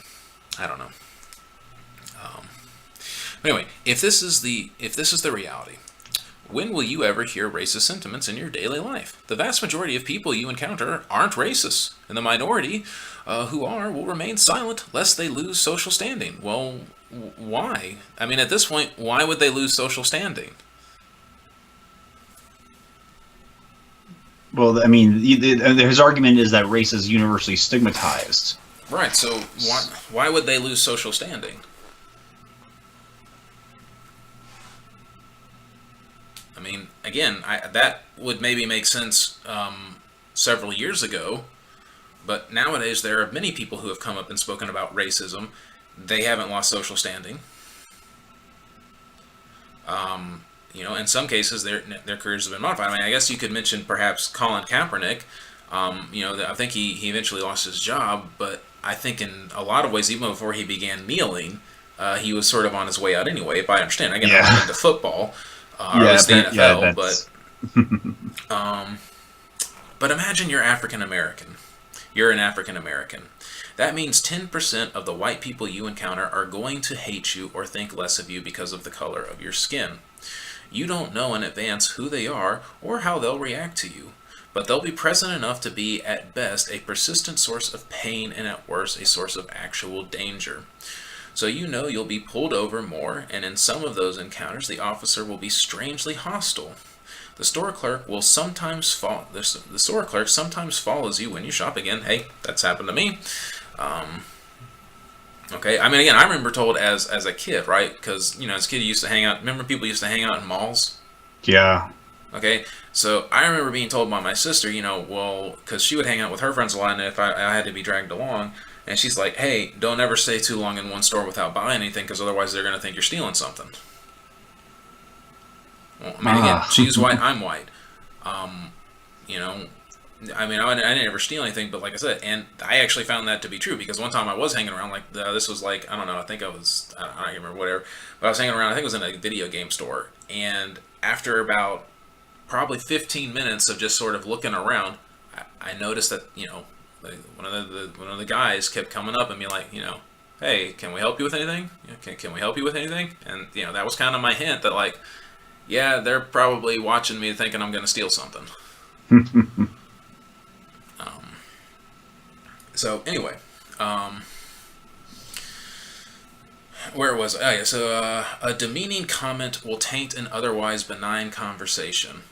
I don't know. Anyway, if this is the reality, when will you ever hear racist sentiments in your daily life? The vast majority of people you encounter aren't racist, and the minority who are will remain silent lest they lose social standing. Well, why? I mean, at this point, why would they lose social standing? Well, I mean, his argument is that race is universally stigmatized. Right, so why would they lose social standing? I mean, again, that would maybe make sense several years ago, but nowadays there are many people who have come up and spoken about racism. They haven't lost social standing. In some cases, their careers have been modified. I mean, I guess you could mention perhaps Colin Kaepernick. I think he eventually lost his job, but I think in a lot of ways, even before he began kneeling, he was sort of on his way out anyway. If I understand, I get not into football. Or at least the NFL, but imagine you're African American. You're an African American. That means 10% of the white people you encounter are going to hate you or think less of you because of the color of your skin. You don't know in advance who they are or how they'll react to you, but they'll be present enough to be, at best, a persistent source of pain and at worst, a source of actual danger. So you'll be pulled over more, and in some of those encounters, the officer will be strangely hostile. The store clerk sometimes follows you when you shop. Again, hey, that's happened to me. Okay, I mean, again, I remember told as a kid, right? Because as a kid, you used to hang out. Remember, people used to hang out in malls. Yeah. Okay, so I remember being told by my sister, because she would hang out with her friends a lot, and if I had to be dragged along. And she's like, hey, don't ever stay too long in one store without buying anything, because otherwise they're going to think you're stealing something. Well, I mean, again, she's white, I'm white. I didn't ever steal anything, but like I said, and I actually found that to be true, because one time I was hanging around, this was I don't know, I don't remember, whatever, but I was hanging around, I think it was in a video game store, and after about probably 15 minutes of just sort of looking around, I noticed that, one of the guys kept coming up and being like, hey, can we help you with anything? Can we help you with anything? And, that was kind of my hint that, like, yeah, they're probably watching me thinking I'm going to steal something. So, anyway, where was I? Oh, yeah, so a demeaning comment will taint an otherwise benign conversation.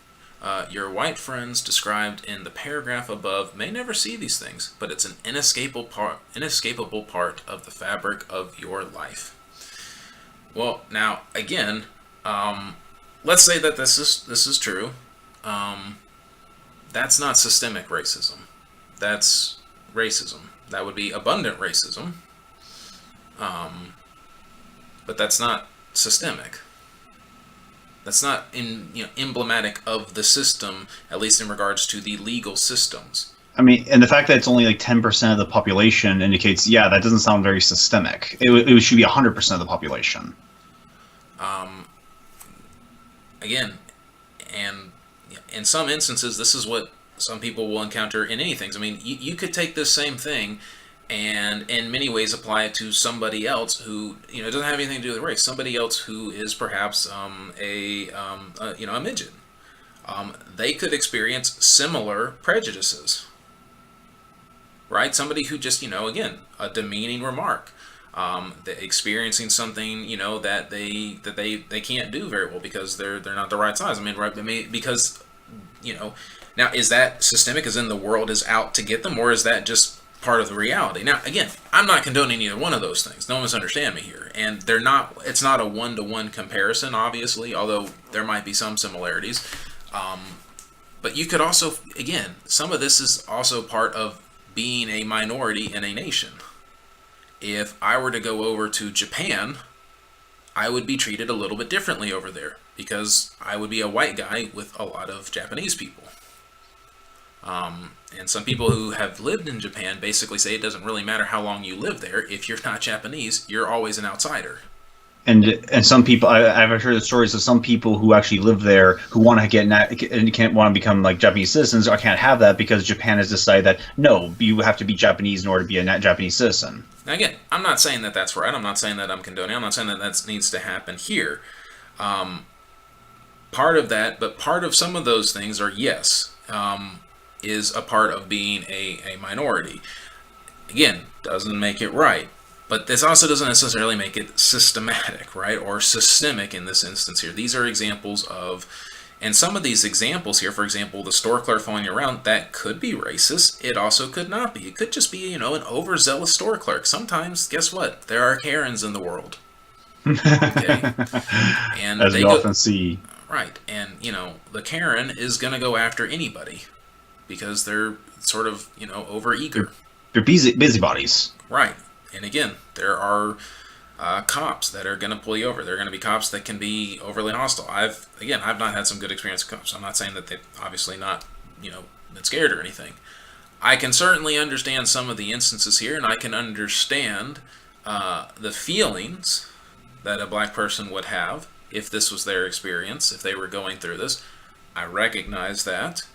Your white friends described in the paragraph above may never see these things, but it's an inescapable part of the fabric of your life. Well, now, again, let's say that this is true. That's not systemic racism. That's racism. That would be abundant racism. But that's not systemic. That's not emblematic of the system, at least in regards to the legal systems. I mean, and the fact that it's only like 10% of the population indicates, yeah, that doesn't sound very systemic. It should be 100% of the population. Again, and in some instances, this is what some people will encounter in anything. I mean, you could take this same thing and in many ways apply it to somebody else who doesn't have anything to do with race. Somebody else who is perhaps a midget. They could experience similar prejudices, right? Somebody who just again, a demeaning remark, experiencing something that they can't do very well because they're not the right size. I mean, right? Because now is that systemic? As in the world is out to get them, or is that just part of the reality? Now, again, I'm not condoning either one of those things. Don't misunderstand me here. And it's not a one-to-one comparison, obviously, although there might be some similarities. But you could also, again, some of this is also part of being a minority in a nation. If I were to go over to Japan, I would be treated a little bit differently over there because I would be a white guy with a lot of Japanese people. And some people who have lived in Japan basically say it doesn't really matter how long you live there. If you're not Japanese, you're always an outsider. And some people, I've heard the stories of some people who actually live there who want to get and can't want to become like Japanese citizens or can't have that because Japan has decided that no, you have to be Japanese in order to be a Japanese citizen. Now again, I'm not saying that that's right. I'm not saying that I'm condoning. I'm not saying that that needs to happen here. Part of that, but part of some of those things are yes. Is a part of being a minority. Again, doesn't make it right. But this also doesn't necessarily make it systematic, right? Or systemic in this instance here. These are examples of, and some of these examples here, for example, the store clerk following you around, that could be racist. It also could not be. It could just be, an overzealous store clerk. Sometimes, guess what? There are Karens in the world. Okay? And as we often see. Right. And, the Karen is going to go after anybody. Because they're sort of, overeager. They're busybodies. Right. And again, there are cops that are going to pull you over. There are going to be cops that can be overly hostile. I've not had some good experience with cops. I'm not saying that they've obviously not, been scared or anything. I can certainly understand some of the instances here, and I can understand the feelings that a black person would have if this was their experience, if they were going through this. I recognize that.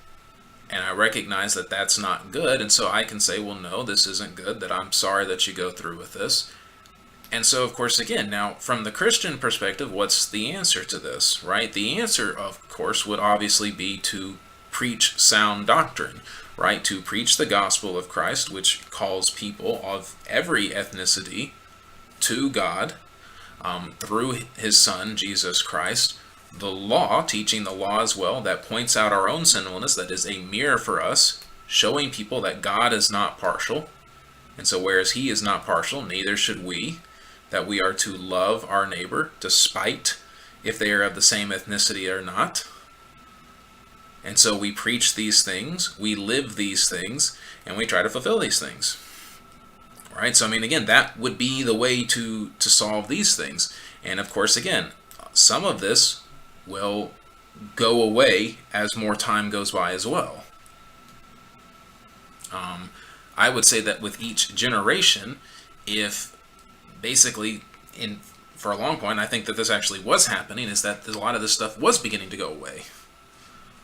And I recognize that that's not good, and so I can say, well, no, this isn't good, that I'm sorry that you go through with this. And so, of course, again, now, from the Christian perspective, what's the answer to this, right? The answer, of course, would obviously be to preach sound doctrine, right? To preach the gospel of Christ, which calls people of every ethnicity to God through his Son, Jesus Christ. The law, teaching the law as well, that points out our own sinfulness, that is a mirror for us, showing people that God is not partial. And so whereas he is not partial, neither should we, that we are to love our neighbor, despite if they are of the same ethnicity or not. And so we preach these things, we live these things, and we try to fulfill these things. Right? So, again, that would be the way to solve these things. And of course, again, some of this will go away as more time goes by as well. I would say that with each generation, if basically, for a long point, I think that this actually was happening, is that a lot of this stuff was beginning to go away.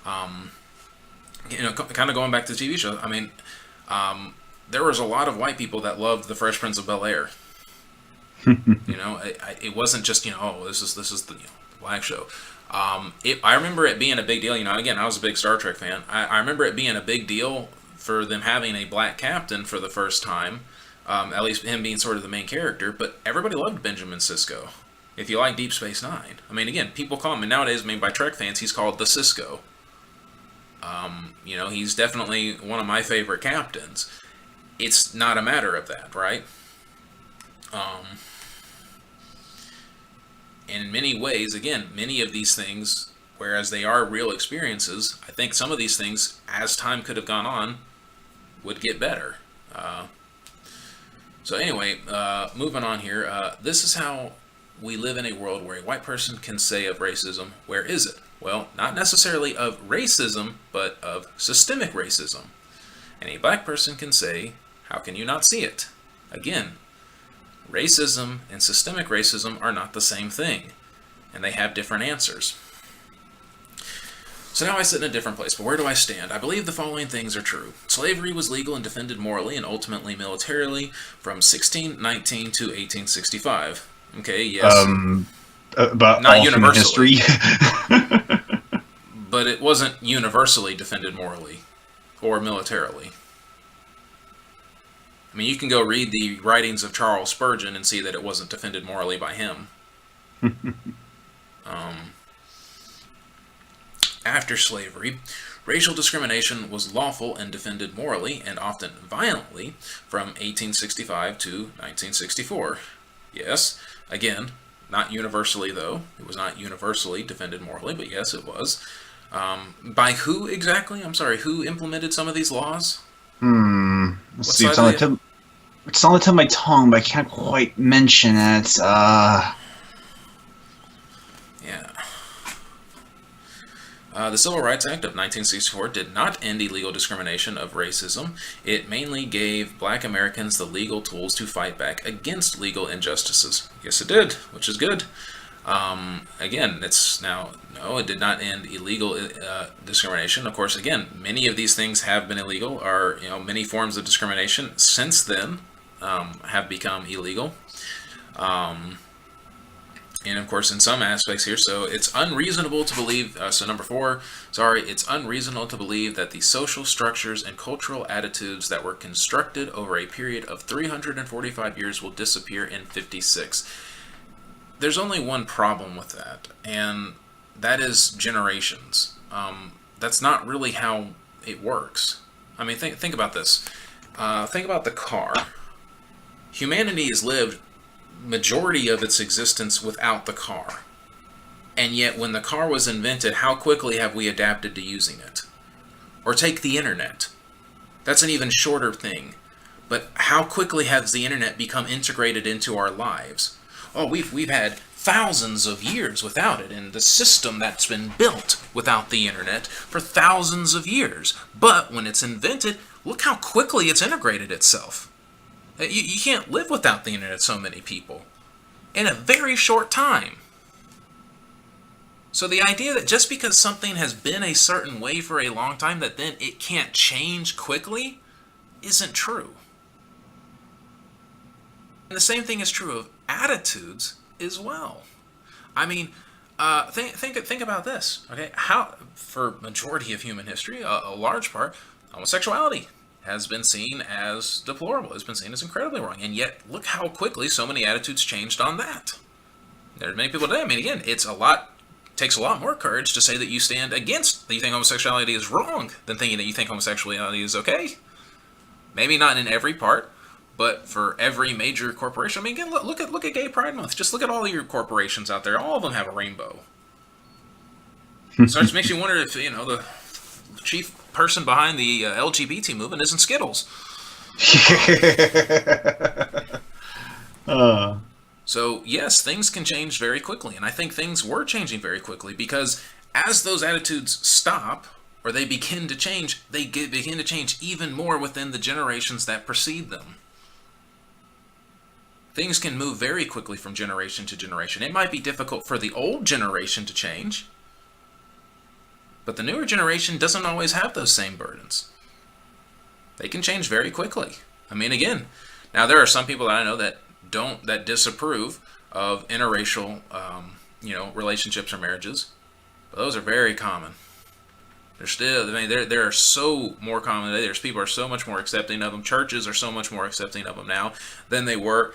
Kind of going back to the TV show. I mean, there was a lot of white people that loved the Fresh Prince of Bel-Air. It wasn't just oh, this is the black show. I remember it being a big deal. Again, I was a big Star Trek fan. I remember it being a big deal for them having a black captain for the first time. At least him being sort of the main character. But everybody loved Benjamin Sisko. If you like Deep Space Nine, I mean, again, people call him, and nowadays, by Trek fans, he's called the Sisko. He's definitely one of my favorite captains. It's not a matter of that, right? And in many ways, again, many of these things, whereas they are real experiences, I think some of these things, as time could have gone on, would get better. So anyway, moving on here. This is how we live in a world where a white person can say of racism, where is it? Well, not necessarily of racism, but of systemic racism. And a black person can say, how can you not see it? Again, racism and systemic racism are not the same thing, and they have different answers. So now I sit in a different place, but where do I stand? I believe the following things are true. Slavery was legal and defended morally and ultimately militarily from 1619 to 1865. Okay, yes. But not all human universally. history. But it wasn't universally defended morally or militarily. I mean, you can go read the writings of Charles Spurgeon and see that it wasn't defended morally by him. After slavery, racial discrimination was lawful and defended morally and often violently from 1865 to 1964. Yes, again, not universally though. It was not universally defended morally, but yes, it was. By who exactly? I'm sorry, who implemented some of these laws? Let's see. It's on the tip of my tongue, but I can't quite mention it. Yeah. The Civil Rights Act of 1964 did not end illegal discrimination of racism. It mainly gave black Americans the legal tools to fight back against legal injustices. Yes, it did, which is good. Again, it did not end illegal discrimination. Of course, again, many of these things have been illegal, or many forms of discrimination since then have become illegal. And of course, in some aspects here, so it's unreasonable to believe, number 4, it's unreasonable to believe that the social structures and cultural attitudes that were constructed over a period of 345 years will disappear in 56. There's only one problem with that, and that is generations. That's not really how it works. I mean, think about this. Think about the car. Humanity has lived majority of its existence without the car. And yet when the car was invented, how quickly have we adapted to using it? Or take the internet. That's an even shorter thing. But how quickly has the internet become integrated into our lives? Oh, we've had thousands of years without it, and the system that's been built without the internet for thousands of years. But when it's invented, look how quickly it's integrated itself. You can't live without the internet, so many people, in a very short time. So the idea that just because something has been a certain way for a long time, that then it can't change quickly, isn't true. And the same thing is true of attitudes as well. I mean, think about this, okay? How, for majority of human history, a large part, homosexuality has been seen as deplorable, has been seen as incredibly wrong, and yet look how quickly so many attitudes changed on that. There are many people today. I mean, again, takes a lot more courage to say that you stand against, that you think homosexuality is wrong, than thinking that you think homosexuality is okay. Maybe not in every part, but for every major corporation. I mean, again, look at Gay Pride Month. Just look at all your corporations out there. All of them have a rainbow. So it just makes you wonder if, the chief person behind the LGBT movement isn't Skittles. So yes, things can change very quickly, and I think things were changing very quickly, because as those attitudes stop, or they begin to change, they begin to change even more within the generations that precede them. Things can move very quickly from generation to generation. It might be difficult for the old generation to change, But the newer generation doesn't always have those same burdens. They can change very quickly. I mean, again, now there are some people that I know that disapprove of interracial, relationships or marriages. But those are very common. They're still, I mean, they're so more common today. People are so much more accepting of them. Churches are so much more accepting of them now than they were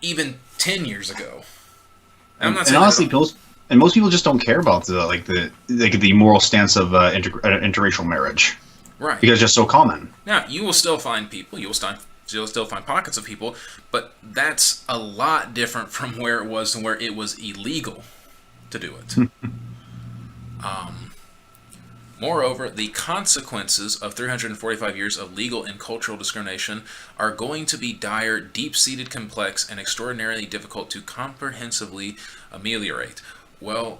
even 10 years ago. I'm not saying honestly, most people just don't care about the moral stance of interracial marriage, right? Because it's just so common. Now you will still find people. You'll still find pockets of people, but that's a lot different from where it was and where it was illegal to do it. Moreover, the consequences of 345 years of legal and cultural discrimination are going to be dire, deep-seated, complex, and extraordinarily difficult to comprehensively ameliorate. Well,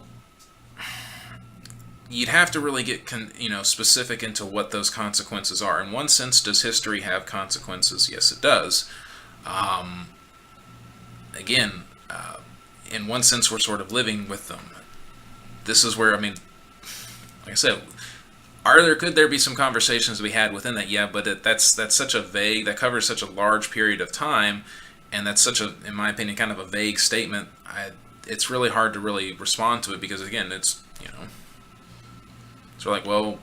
you'd have to really get specific into what those consequences are. In one sense, does history have consequences? Yes, it does. In one sense, we're sort of living with them. This is where, like I said, could there be some conversations we had within that? Yeah, but that's such a vague, that covers such a large period of time, and that's such a, in my opinion, kind of a vague statement. It's really hard to really respond to it because, again, it's so like, well,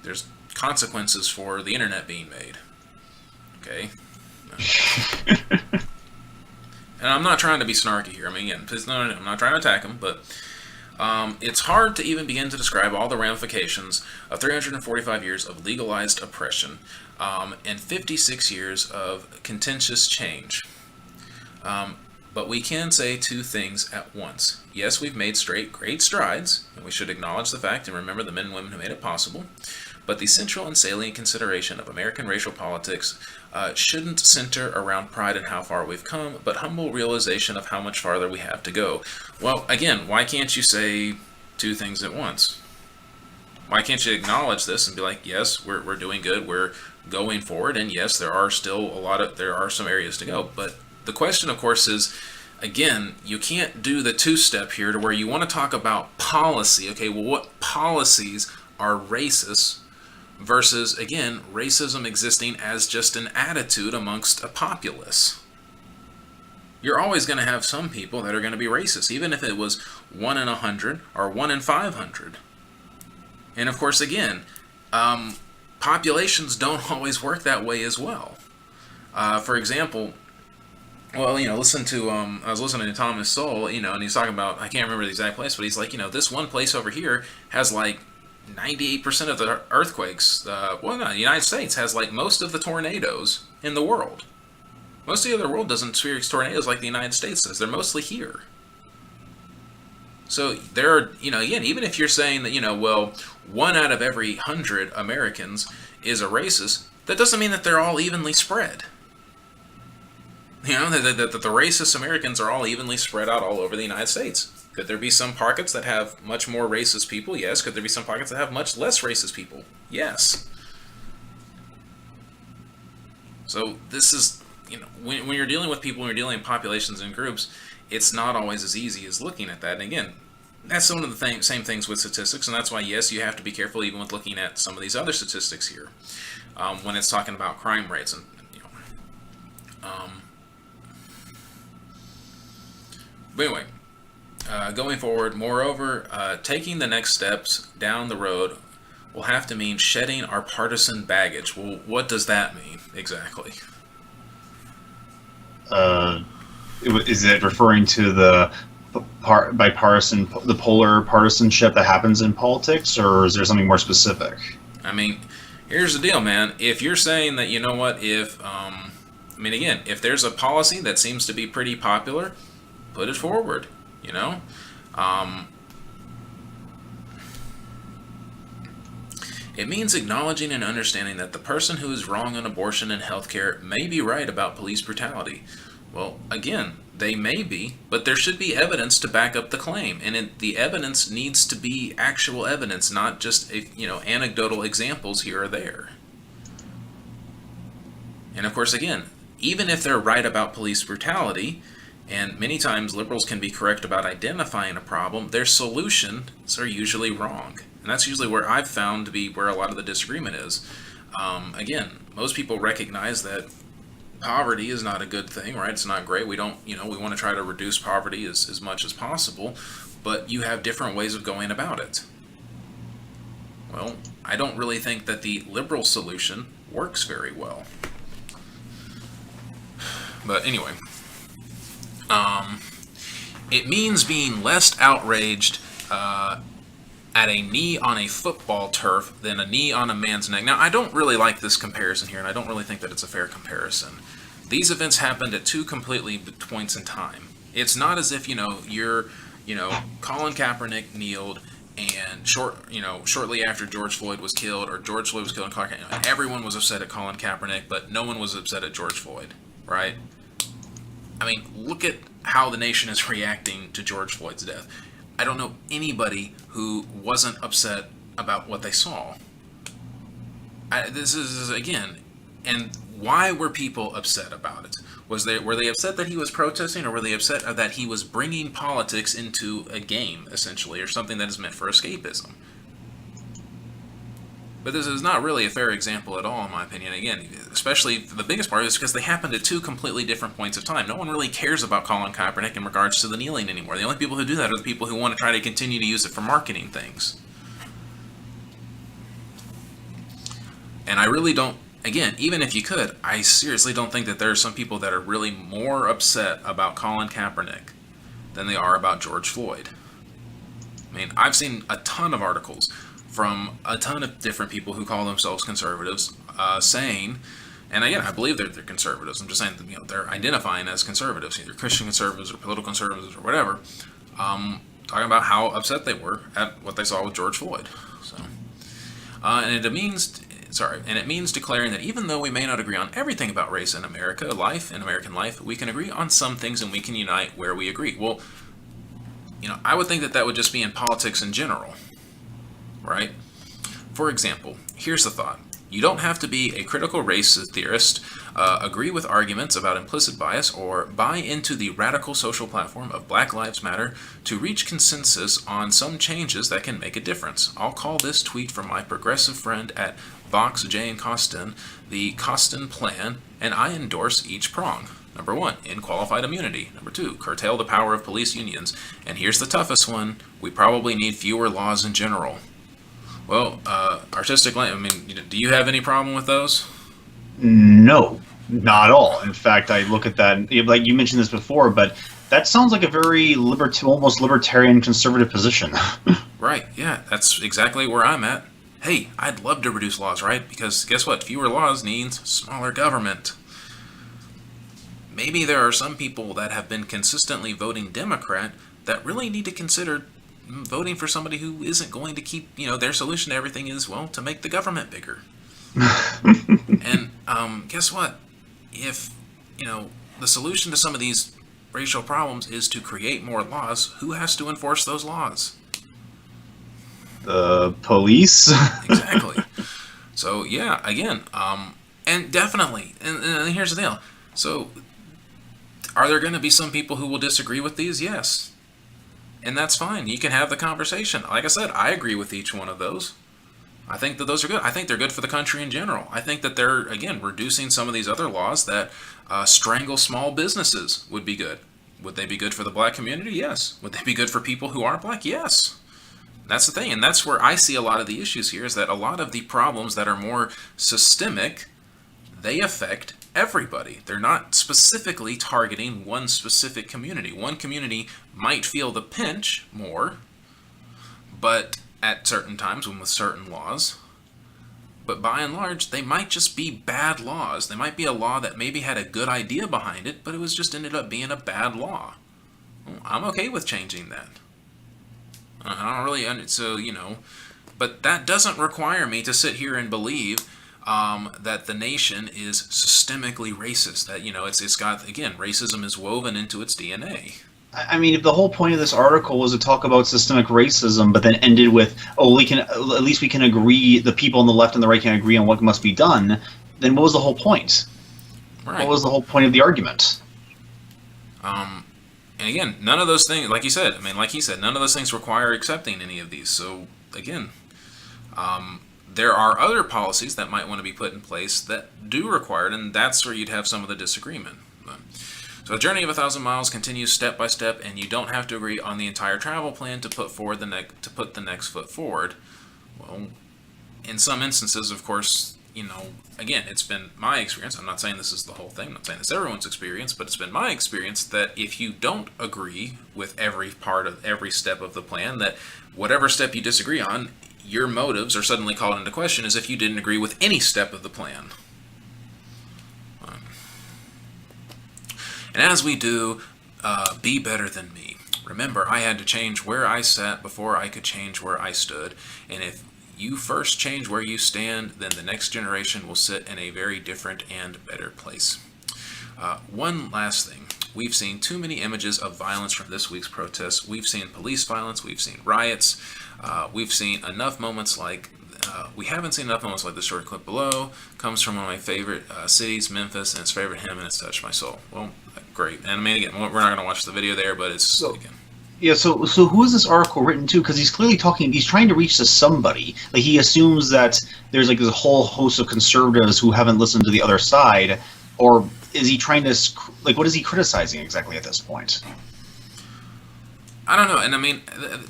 there's consequences for the internet being made. Okay. And I'm not trying to be snarky here. I mean, again, I'm not trying to attack him, but it's hard to even begin to describe all the ramifications of 345 years of legalized oppression and 56 years of contentious change. But we can say two things at once. Yes, we've made great strides, and we should acknowledge the fact and remember the men and women who made it possible. But the central and salient consideration of American racial politics shouldn't center around pride in how far we've come, but humble realization of how much farther we have to go. Well, again, why can't you say two things at once? Why can't you acknowledge this and be like, yes, we're doing good, we're going forward, and yes, there are some areas to go. But the question, of course, is, again, you can't do the two-step here to where you want to talk about policy. Okay, well, what policies are racist versus, again, racism existing as just an attitude amongst a populace? You're always going to have some people that are going to be racist, even if it was 1 in 100 or 1 in 500. And of course, again, populations don't always work that way as well. For example, well, listen to, I was listening to Thomas Sowell, and he's talking about, I can't remember the exact place, but he's like, this one place over here has like 98% of the earthquakes, the United States has like most of the tornadoes in the world. Most of the other world doesn't experience tornadoes like the United States does. They're mostly here. So there are, again, even if you're saying that, well, 1 out of every 100 Americans is a racist, that doesn't mean that they're all evenly spread. That the racist Americans are all evenly spread out all over the United States. Could there be some pockets that have much more racist people? Yes. Could there be some pockets that have much less racist people? Yes. So this is, when you're dealing with people, when you're dealing with populations and groups, it's not always as easy as looking at that. And again, that's one of the same things with statistics, and that's why, yes, you have to be careful even with looking at some of these other statistics here when it's talking about crime rates and but anyway, going forward, moreover, taking the next steps down the road will have to mean shedding our partisan baggage. Well, what does that mean exactly? Is it referring to the polar partisanship that happens in politics, or is there something more specific? I mean, here's the deal, man. If you're saying that, if again, if there's a policy that seems to be pretty popular, put it forward. It means acknowledging and understanding that the person who is wrong on abortion and healthcare may be right about police brutality. Well, again, they may be, but there should be evidence to back up the claim, and the evidence needs to be actual evidence, not just anecdotal examples here or there. And of course, again, even if they're right about police brutality, And many times liberals can be correct about identifying a problem. Their solutions are usually wrong. And that's usually where I've found to be where a lot of the disagreement is. Again, most people recognize that poverty is not a good thing, right? It's not great. We don't, we want to try to reduce poverty as much as possible, but you have different ways of going about it. Well, I don't really think that the liberal solution works very well. But anyway, it means being less outraged at a knee on a football turf than a knee on a man's neck. Now, I don't really like this comparison here, and I don't really think that it's a fair comparison. These events happened at two completely points in time. It's not as if, you're, Colin Kaepernick kneeled and shortly after George Floyd was killed, or George Floyd was killed, and everyone was upset at Colin Kaepernick, but no one was upset at George Floyd, right? I mean, look at how the nation is reacting to George Floyd's death. I don't know anybody who wasn't upset about what they saw. This is, again, and why were people upset about it? Were they upset that he was protesting, or were they upset that he was bringing politics into a game, essentially, or something that is meant for escapism? But this is not really a fair example at all, in my opinion. Again, especially the biggest part is because they happened at two completely different points of time. No one really cares about Colin Kaepernick in regards to the kneeling anymore. The only people who do that are the people who want to try to continue to use it for marketing things. And I really don't, again, even if you could, I seriously don't think that there are some people that are really more upset about Colin Kaepernick than they are about George Floyd. I mean, I've seen a ton of articles from a ton of different people who call themselves conservatives, saying, and again, I believe they're conservatives. I'm just saying, they're identifying as conservatives, either Christian conservatives or political conservatives or whatever, talking about how upset they were at what they saw with George Floyd. So, and it means declaring that even though we may not agree on everything about race in American life, we can agree on some things and we can unite where we agree. Well, I would think that would just be in politics in general. Right? For example, here's the thought. You don't have to be a critical race theorist, agree with arguments about implicit bias, or buy into the radical social platform of Black Lives Matter to reach consensus on some changes that can make a difference. I'll call this tweet from my progressive friend at Vox J and Costin the Costin Plan, and I endorse each prong. Number 1, end qualified immunity. Number 2, curtail the power of police unions. And here's the toughest one. We probably need fewer laws in general. Well, artistic language, do you have any problem with those? No, not at all. In fact, I look at that, like you mentioned this before, but that sounds like a very almost libertarian conservative position. Right, yeah, that's exactly where I'm at. Hey, I'd love to reduce laws, right? Because guess what? Fewer laws means smaller government. Maybe there are some people that have been consistently voting Democrat that really need to consider voting for somebody who isn't going to keep, their solution to everything is, well, to make the government bigger. And guess what? If, the solution to some of these racial problems is to create more laws, who has to enforce those laws? The police? Exactly. So, yeah, again, and definitely, and here's the deal. So, are there going to be some people who will disagree with these? Yes. And that's fine. You can have the conversation. Like I said, I agree with each one of those. I think that those are good. I think they're good for the country in general. I think that they're, again, reducing some of these other laws that strangle small businesses would be good. Would they be good for the black community? Yes. Would they be good for people who aren't black? Yes. That's the thing. And that's where I see a lot of the issues here, is that a lot of the problems that are more systemic, they affect everybody. They're not specifically targeting one specific community. One community might feel the pinch more, but at certain times when with certain laws. But by and large, they might just be bad laws. They might be a law that maybe had a good idea behind it, but it was just ended up being a bad law. Well, I'm okay with changing that. I don't really, but that doesn't require me to sit here and believe that the nation is systemically racist. That, it's got, again, racism is woven into its DNA. I mean, if the whole point of this article was to talk about systemic racism, but then ended with, at least we can agree, the people on the left and the right can agree on what must be done, then what was the whole point? Right. What was the whole point of the argument? And again, none of those things, like you said, I mean, like he said, none of those things require accepting any of these. So again, there are other policies that might want to be put in place that do require it, and that's where you'd have some of the disagreement. So a journey of 1,000 miles continues step by step, and you don't have to agree on the entire travel plan to put forward the next foot forward. Well, in some instances, of course, again, it's been my experience. I'm not saying this is the whole thing. I'm not saying this is everyone's experience, but it's been my experience that if you don't agree with every part of every step of the plan, that whatever step you disagree on, your motives are suddenly called into question as if you didn't agree with any step of the plan. And as we do, be better than me. Remember, I had to change where I sat before I could change where I stood. And if you first change where you stand, then the next generation will sit in a very different and better place. One last thing. We've seen too many images of violence from this week's protests. We've seen police violence. We've seen riots. We've seen enough moments like we haven't seen enough moments like the short clip below. Comes from one of my favorite cities, Memphis, and its favorite hymn, and it's touched my soul. Well, great. And I mean, again, we're not going to watch the video there, but it's again. Yeah, so who is this article written to? Because he's clearly he's trying to reach to somebody. Like, he assumes that there's like this whole host of conservatives who haven't listened to the other side, or is he trying to, like, what is he criticizing exactly at this point? I don't know, and I mean,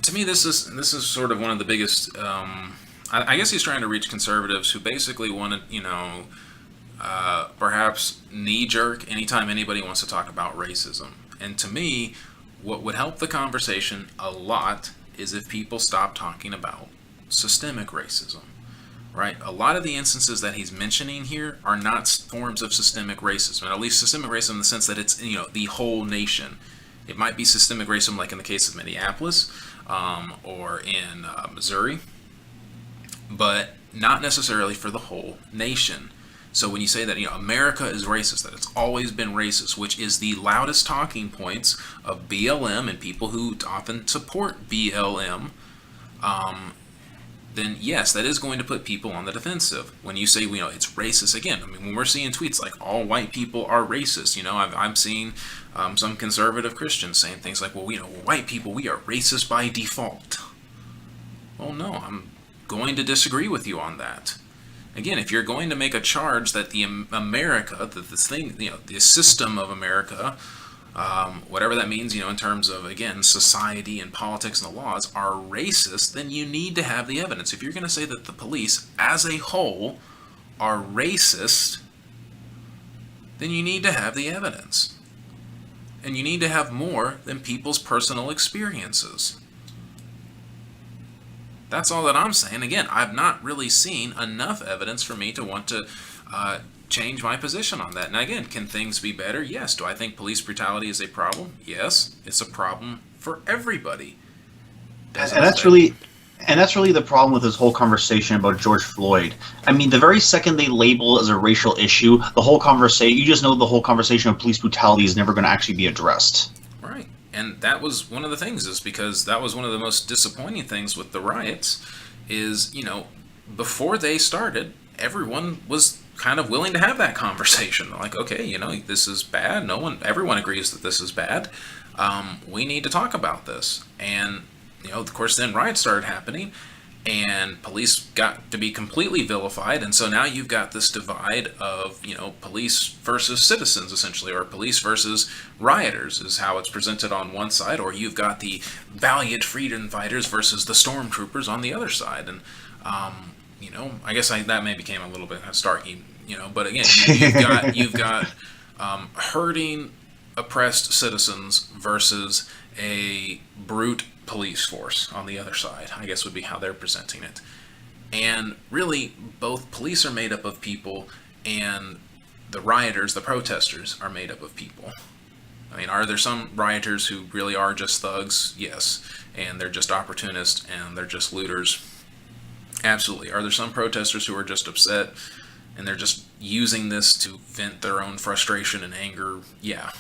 to me, this is sort of one of the biggest. I guess he's trying to reach conservatives who basically want to, perhaps knee-jerk anytime anybody wants to talk about racism. And to me, what would help the conversation a lot is if people stop talking about systemic racism, right? A lot of the instances that he's mentioning here are not forms of systemic racism, and at least systemic racism in the sense that it's, the whole nation. It might be systemic racism like in the case of Minneapolis or in Missouri, but not necessarily for the whole nation. So when you say that America is racist, that it's always been racist, which is the loudest talking points of BLM and people who often support BLM, then yes, that is going to put people on the defensive. When you say it's racist again, I mean, when we're seeing tweets like all white people are racist, I'm seeing some conservative Christians saying things like, well, white people, we are racist by default. Well, no, I'm going to disagree with you on that. Again, if you're going to make a charge that the system of America, whatever that means, in terms of, again, society and politics and the laws are racist, then you need to have the evidence. If you're going to say that the police as a whole are racist, then you need to have the evidence. And you need to have more than people's personal experiences. That's all that I'm saying. Again, I've not really seen enough evidence for me to want to change my position on that. Now, again, can things be better? Yes. Do I think police brutality is a problem? Yes. It's a problem for everybody. And that's really the problem with this whole conversation about George Floyd. I mean, the very second they label it as a racial issue, the whole conversation, you just know the whole conversation of police brutality is never going to actually be addressed. Right. And that was one of the things, is because that was one of the most disappointing things with the riots is, before they started, everyone was kind of willing to have that conversation. Like, okay, this is bad. Everyone agrees that this is bad. We need to talk about this. And, of course, then riots started happening and police got to be completely vilified. And so now you've got this divide of, police versus citizens, essentially, or police versus rioters is how it's presented on one side, or you've got the valiant freedom fighters versus the stormtroopers on the other side. And, I guess that may became a little bit starky, but again, you've got hurting oppressed citizens versus a brute police force on the other side, I guess would be how they're presenting it. And really, both police are made up of people and the rioters, the protesters, are made up of people. I mean, are there some rioters who really are just thugs? Yes. And they're just opportunists and they're just looters? Absolutely. Are there some protesters who are just upset and they're just using this to vent their own frustration and anger? Yeah.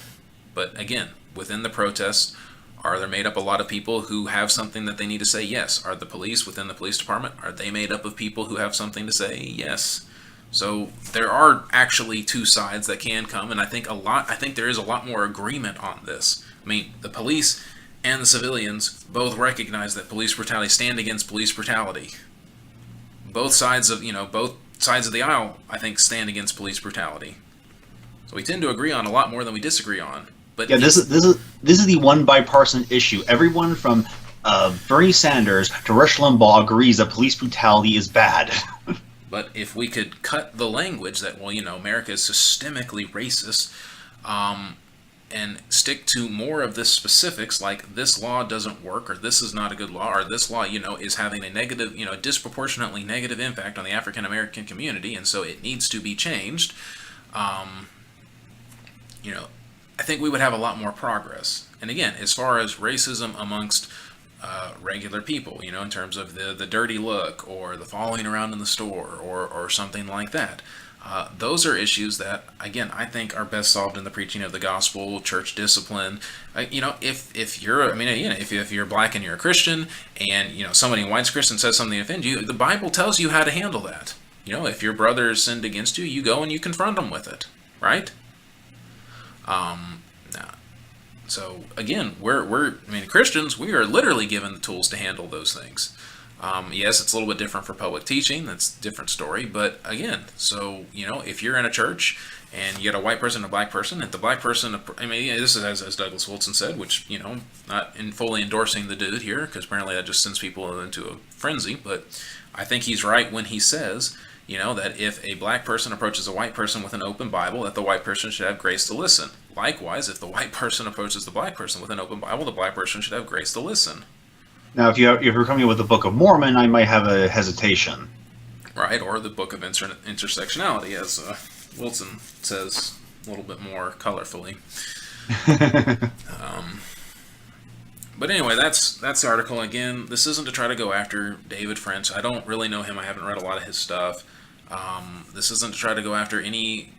But again, within the protests, are they made up a lot of people who have something that they need to say? Yes. Are the police within the police department, are they made up of people who have something to say? Yes. So there are actually two sides that can come, and I think there is a lot more agreement on this. I mean, the police and the civilians both recognize that police brutality, stand against police brutality. Both sides of the aisle, I think, stand against police brutality. So we tend to agree on a lot more than we disagree on. But yeah, this is the one bipartisan issue. Everyone from Bernie Sanders to Rush Limbaugh agrees that police brutality is bad. But if we could cut the language that, America is systemically racist, and stick to more of the specifics, like this law doesn't work, or this is not a good law, or this law, is having a negative, disproportionately negative impact on the African American community, and so it needs to be changed, I think we would have a lot more progress. And again, as far as racism amongst regular people, in terms of the dirty look or the following around in the store or something like that. Those are issues that, again, I think are best solved in the preaching of the gospel, church discipline. If you're black and you're a Christian, and somebody in white's Christian says something that offends you, the Bible tells you how to handle that. If your brother has sinned against you, you go and you confront them with it, right? So again, Christians, we are literally given the tools to handle those things. Yes, it's a little bit different for public teaching. That's a different story. But again, so, if you're in a church and you got a white person and a black person, if the black person, this is as Douglas Wilson said, which, not in fully endorsing the dude here, because apparently that just sends people into a frenzy. But I think he's right when he says, that if a black person approaches a white person with an open Bible, that the white person should have grace to listen. Likewise, if the white person approaches the black person with an open Bible, the black person should have grace to listen. Now, if you're coming with the Book of Mormon, I might have a hesitation. Right, or the Book of Intersectionality, as Wilson says a little bit more colorfully. But anyway, that's the article. Again, this isn't to try to go after David French. I don't really know him. I haven't read a lot of his stuff. This isn't to try to go after any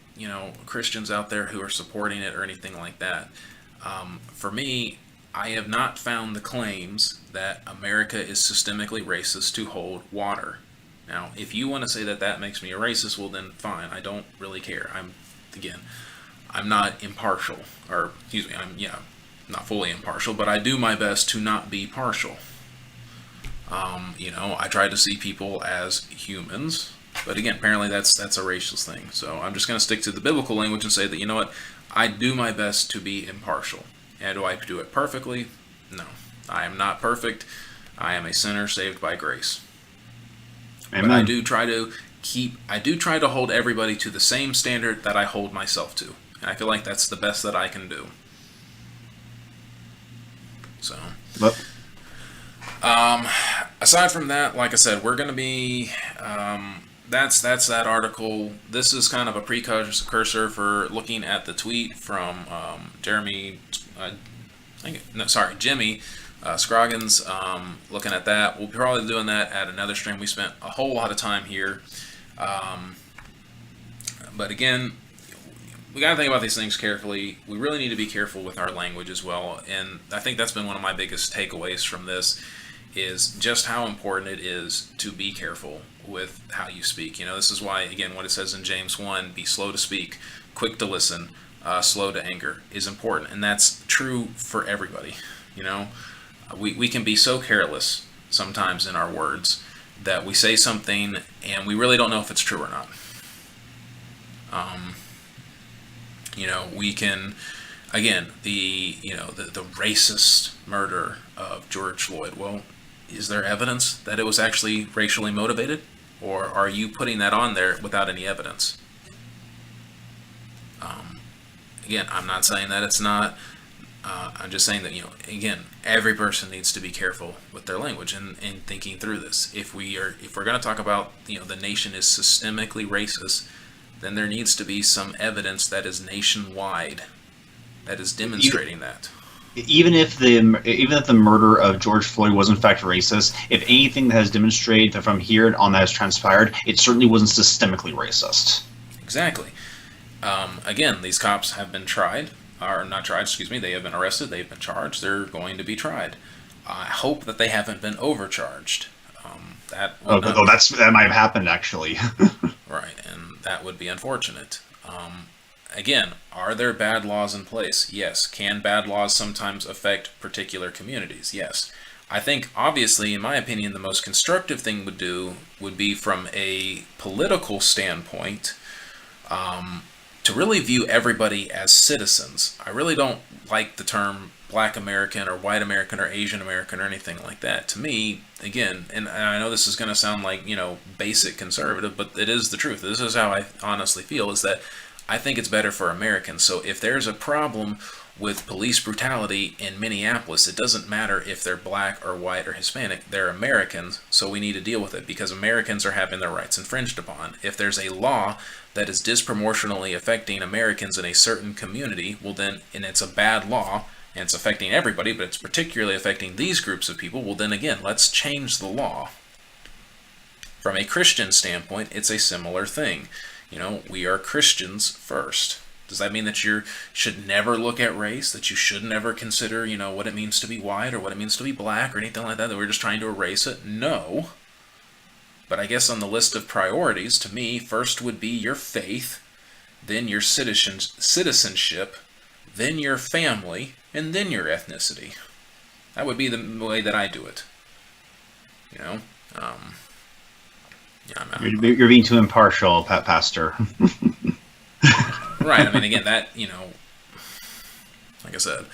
Christians out there who are supporting it or anything like that. For me, I have not found the claims that America is systemically racist to hold water. Now, if you want to say that makes me a racist, well then fine. I don't really care. I'm not impartial, or excuse me, I'm not fully impartial, but I do my best to not be partial. I try to see people as humans, but again, apparently that's a racist thing. So I'm just going to stick to the biblical language and say that, I do my best to be impartial. And do I do it perfectly? No. I am not perfect. I am a sinner saved by grace. Amen. But I do try to hold everybody to the same standard that I hold myself to. And I feel like that's the best that I can do. So, aside from that, like I said, we're going to be, that's that article. This is kind of a precursor for looking at the tweet from Jimmy Scroggins, looking at that. We'll be probably doing that at another stream. We spent a whole lot of time here. But again, we got to think about these things carefully. We really need to be careful with our language as well. And I think that's been one of my biggest takeaways from this, is just how important it is to be careful with how you speak. This is why, again, what it says in James 1, be slow to speak, quick to listen, slow to anger, is important. And that's true for everybody. We can be so careless sometimes in our words that we say something and we really don't know if it's true or not. We can, again, the racist murder of George Floyd. Well, is there evidence that it was actually racially motivated, or are you putting that on there without any evidence? Again, I'm not saying that it's not. I'm just saying that, again, every person needs to be careful with their language and thinking through this. If we're going to talk about, the nation is systemically racist, then there needs to be some evidence that is nationwide that is demonstrating that. Even if the murder of George Floyd was in fact racist, if anything that has demonstrated that from here on that has transpired, it certainly wasn't systemically racist. Exactly. Again, these cops have been tried, or not tried, excuse me, they have been arrested, they've been charged, they're going to be tried. I hope that they haven't been overcharged. That might have happened, actually. Right, and that would be unfortunate. Again, are there bad laws in place? Yes. Can bad laws sometimes affect particular communities? Yes. I think, obviously, in my opinion, the most constructive thing would be from a political standpoint, to really view everybody as citizens. I really don't like the term Black American or White American or Asian American or anything like that. To me, again, and I know this is going to sound like, basic conservative, but it is the truth. This is how I honestly feel, is that I think it's better for Americans. So if there's a problem with police brutality in Minneapolis, it doesn't matter if they're black or white or Hispanic. They're Americans, so we need to deal with it because Americans are having their rights infringed upon. If there's a law that is disproportionately affecting Americans in a certain community, well then, and it's a bad law, and it's affecting everybody, but it's particularly affecting these groups of people, well then again, let's change the law. From a Christian standpoint, it's a similar thing. We are Christians first. Does that mean that you should never look at race, that you should never consider, what it means to be white or what it means to be black or anything like that we're just trying to erase it? No. But I guess on the list of priorities, to me, first would be your faith, then your citizenship, then your family, and then your ethnicity. That would be the way that I do it. You're being too impartial, Pastor. Right. I mean, again, that, like I said,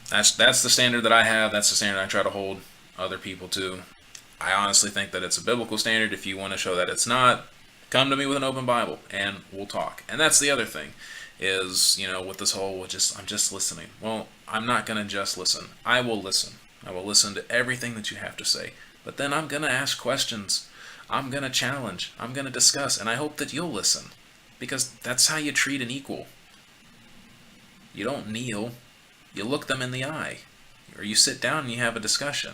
that's the standard that I have. That's the standard I try to hold other people to. I honestly think that it's a biblical standard. If you want to show that it's not, come to me with an open Bible and we'll talk. And that's the other thing is, with this whole I'm just listening. Well, I'm not going to just listen. I will listen. I will listen to everything that you have to say. But then I'm going to ask questions. I'm going to challenge. I'm going to discuss. And I hope that you'll listen. Because that's how you treat an equal. You don't kneel. You look them in the eye. Or you sit down and you have a discussion.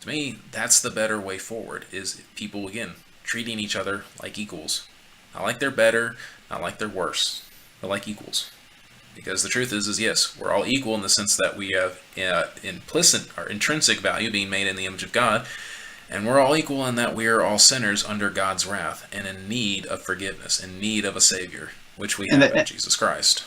To me, that's the better way forward, is people, again, treating each other like equals. Not like they're better, not like they're worse, but like equals. Because the truth is yes, we're all equal in the sense that we have implicit or intrinsic value being made in the image of God, and we're all equal in that we are all sinners under God's wrath and in need of forgiveness, in need of a Savior, which we have in Jesus Christ.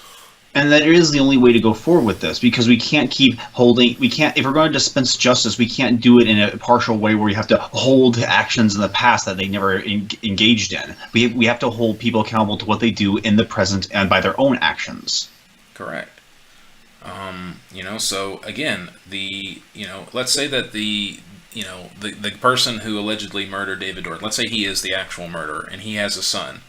And that is the only way to go forward with this, because we can't if we're going to dispense justice, we can't do it in a partial way where we have to hold actions in the past that they never engaged in. We have to hold people accountable to what they do in the present and by their own actions. Correct. So again, let's say that the person who allegedly murdered David Dorn, let's say he is the actual murderer and he has a son.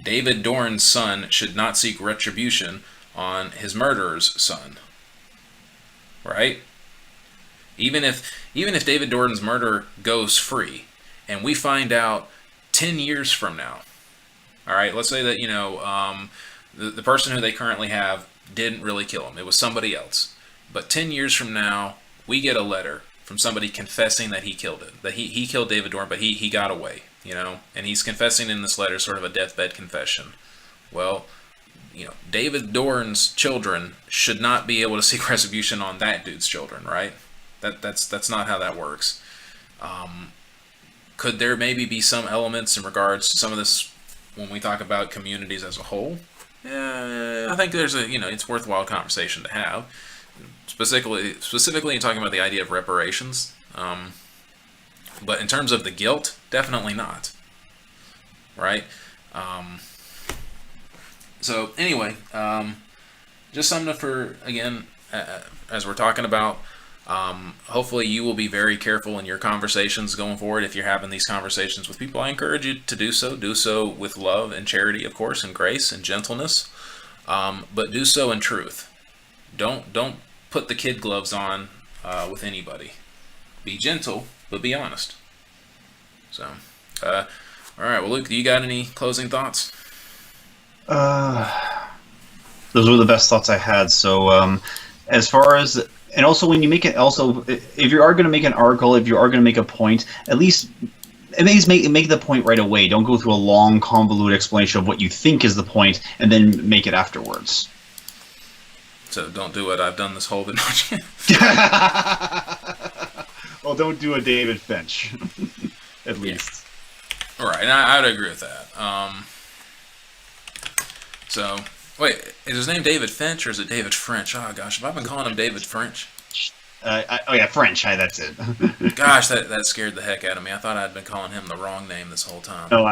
David Dorn's son should not seek retribution on his murderer's son. Right? Even if David Dorn's murderer goes free and we find out 10 years from now, all right, let's say that, the person who they currently have didn't really kill him. It was somebody else. But 10 years from now, we get a letter from somebody confessing that he killed it. That he killed David Dorn, but he got away, And he's confessing in this letter, sort of a deathbed confession. Well, David Dorn's children should not be able to seek retribution on that dude's children, right? That's not how that works. Could there maybe be some elements in regards to some of this when we talk about communities as a whole? I think there's it's a worthwhile conversation to have. Specifically talking about the idea of reparations. But in terms of the guilt, definitely not. Right? So anyway, just something for, again, as we're talking about, hopefully you will be very careful in your conversations going forward. If you're having these conversations with people, I encourage you to do so with love and charity, of course, and grace and gentleness, but do so in truth. Don't put the kid gloves on with anybody. Be gentle, but be honest. So, all right, well, Luke, do you got any closing thoughts? Those were the best thoughts I had. So, as far as, and also when you make it, also if you are going to make an article, if you are going to make a point, at least make the point right away. Don't go through a long, convoluted explanation of what you think is the point, and then make it afterwards. So don't do what I've done this whole video. Well, don't do a David Finch, at least. Right, and I would agree with that. So, wait, is his name David Finch or is it David French? Oh gosh, have I been calling him David French? Oh yeah, French. That's it. Gosh, that scared the heck out of me. I thought I'd been calling him the wrong name this whole time. No,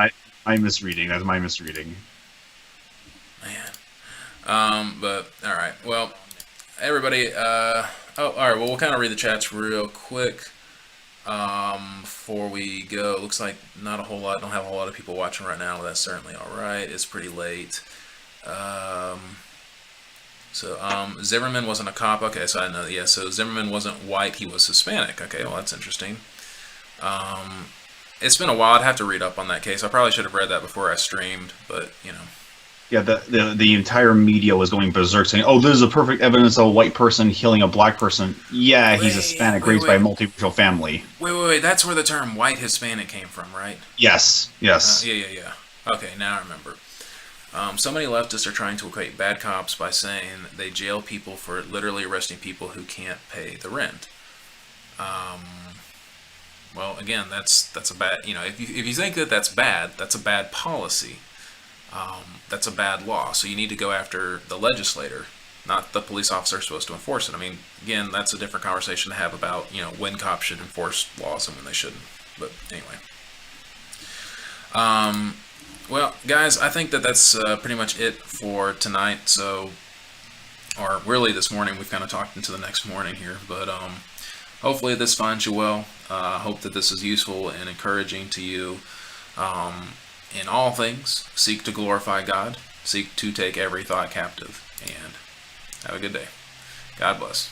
I'm misreading. That's my misreading. Man. But all right. Well, everybody. All right. Well, we'll kind of read the chats real quick before we go. Looks like not a whole lot. Don't have a whole lot of people watching right now. But that's certainly all right. It's pretty late. Zimmerman wasn't a cop. Okay, so I know. Yeah. So Zimmerman wasn't white. He was Hispanic. Okay. Well, that's interesting. It's been a while. I'd have to read up on that case. I probably should have read that before I streamed, but you know. Yeah, the entire media was going berserk, saying, "Oh, this is a perfect evidence of a white person killing a black person." Yeah, he's Hispanic, raised by a multiracial family. Wait. That's where the term white Hispanic came from, right? Yes. Yeah. Okay, now I remember. So many leftists are trying to equate bad cops by saying they jail people for literally arresting people who can't pay the rent. Well, again, that's a bad. You know, if you think that that's a bad policy. That's a bad law. So you need to go after the legislator, not the police officer supposed to enforce it. I mean, again, that's a different conversation to have about, you know, when cops should enforce laws and when they shouldn't. But anyway. Well, guys, I think that's pretty much it for tonight. So, or really this morning, we've kind of talked into the next morning here. But hopefully this finds you well. Hope that this is useful and encouraging to you. In all things, seek to glorify God, seek to take every thought captive, and have a good day. God bless.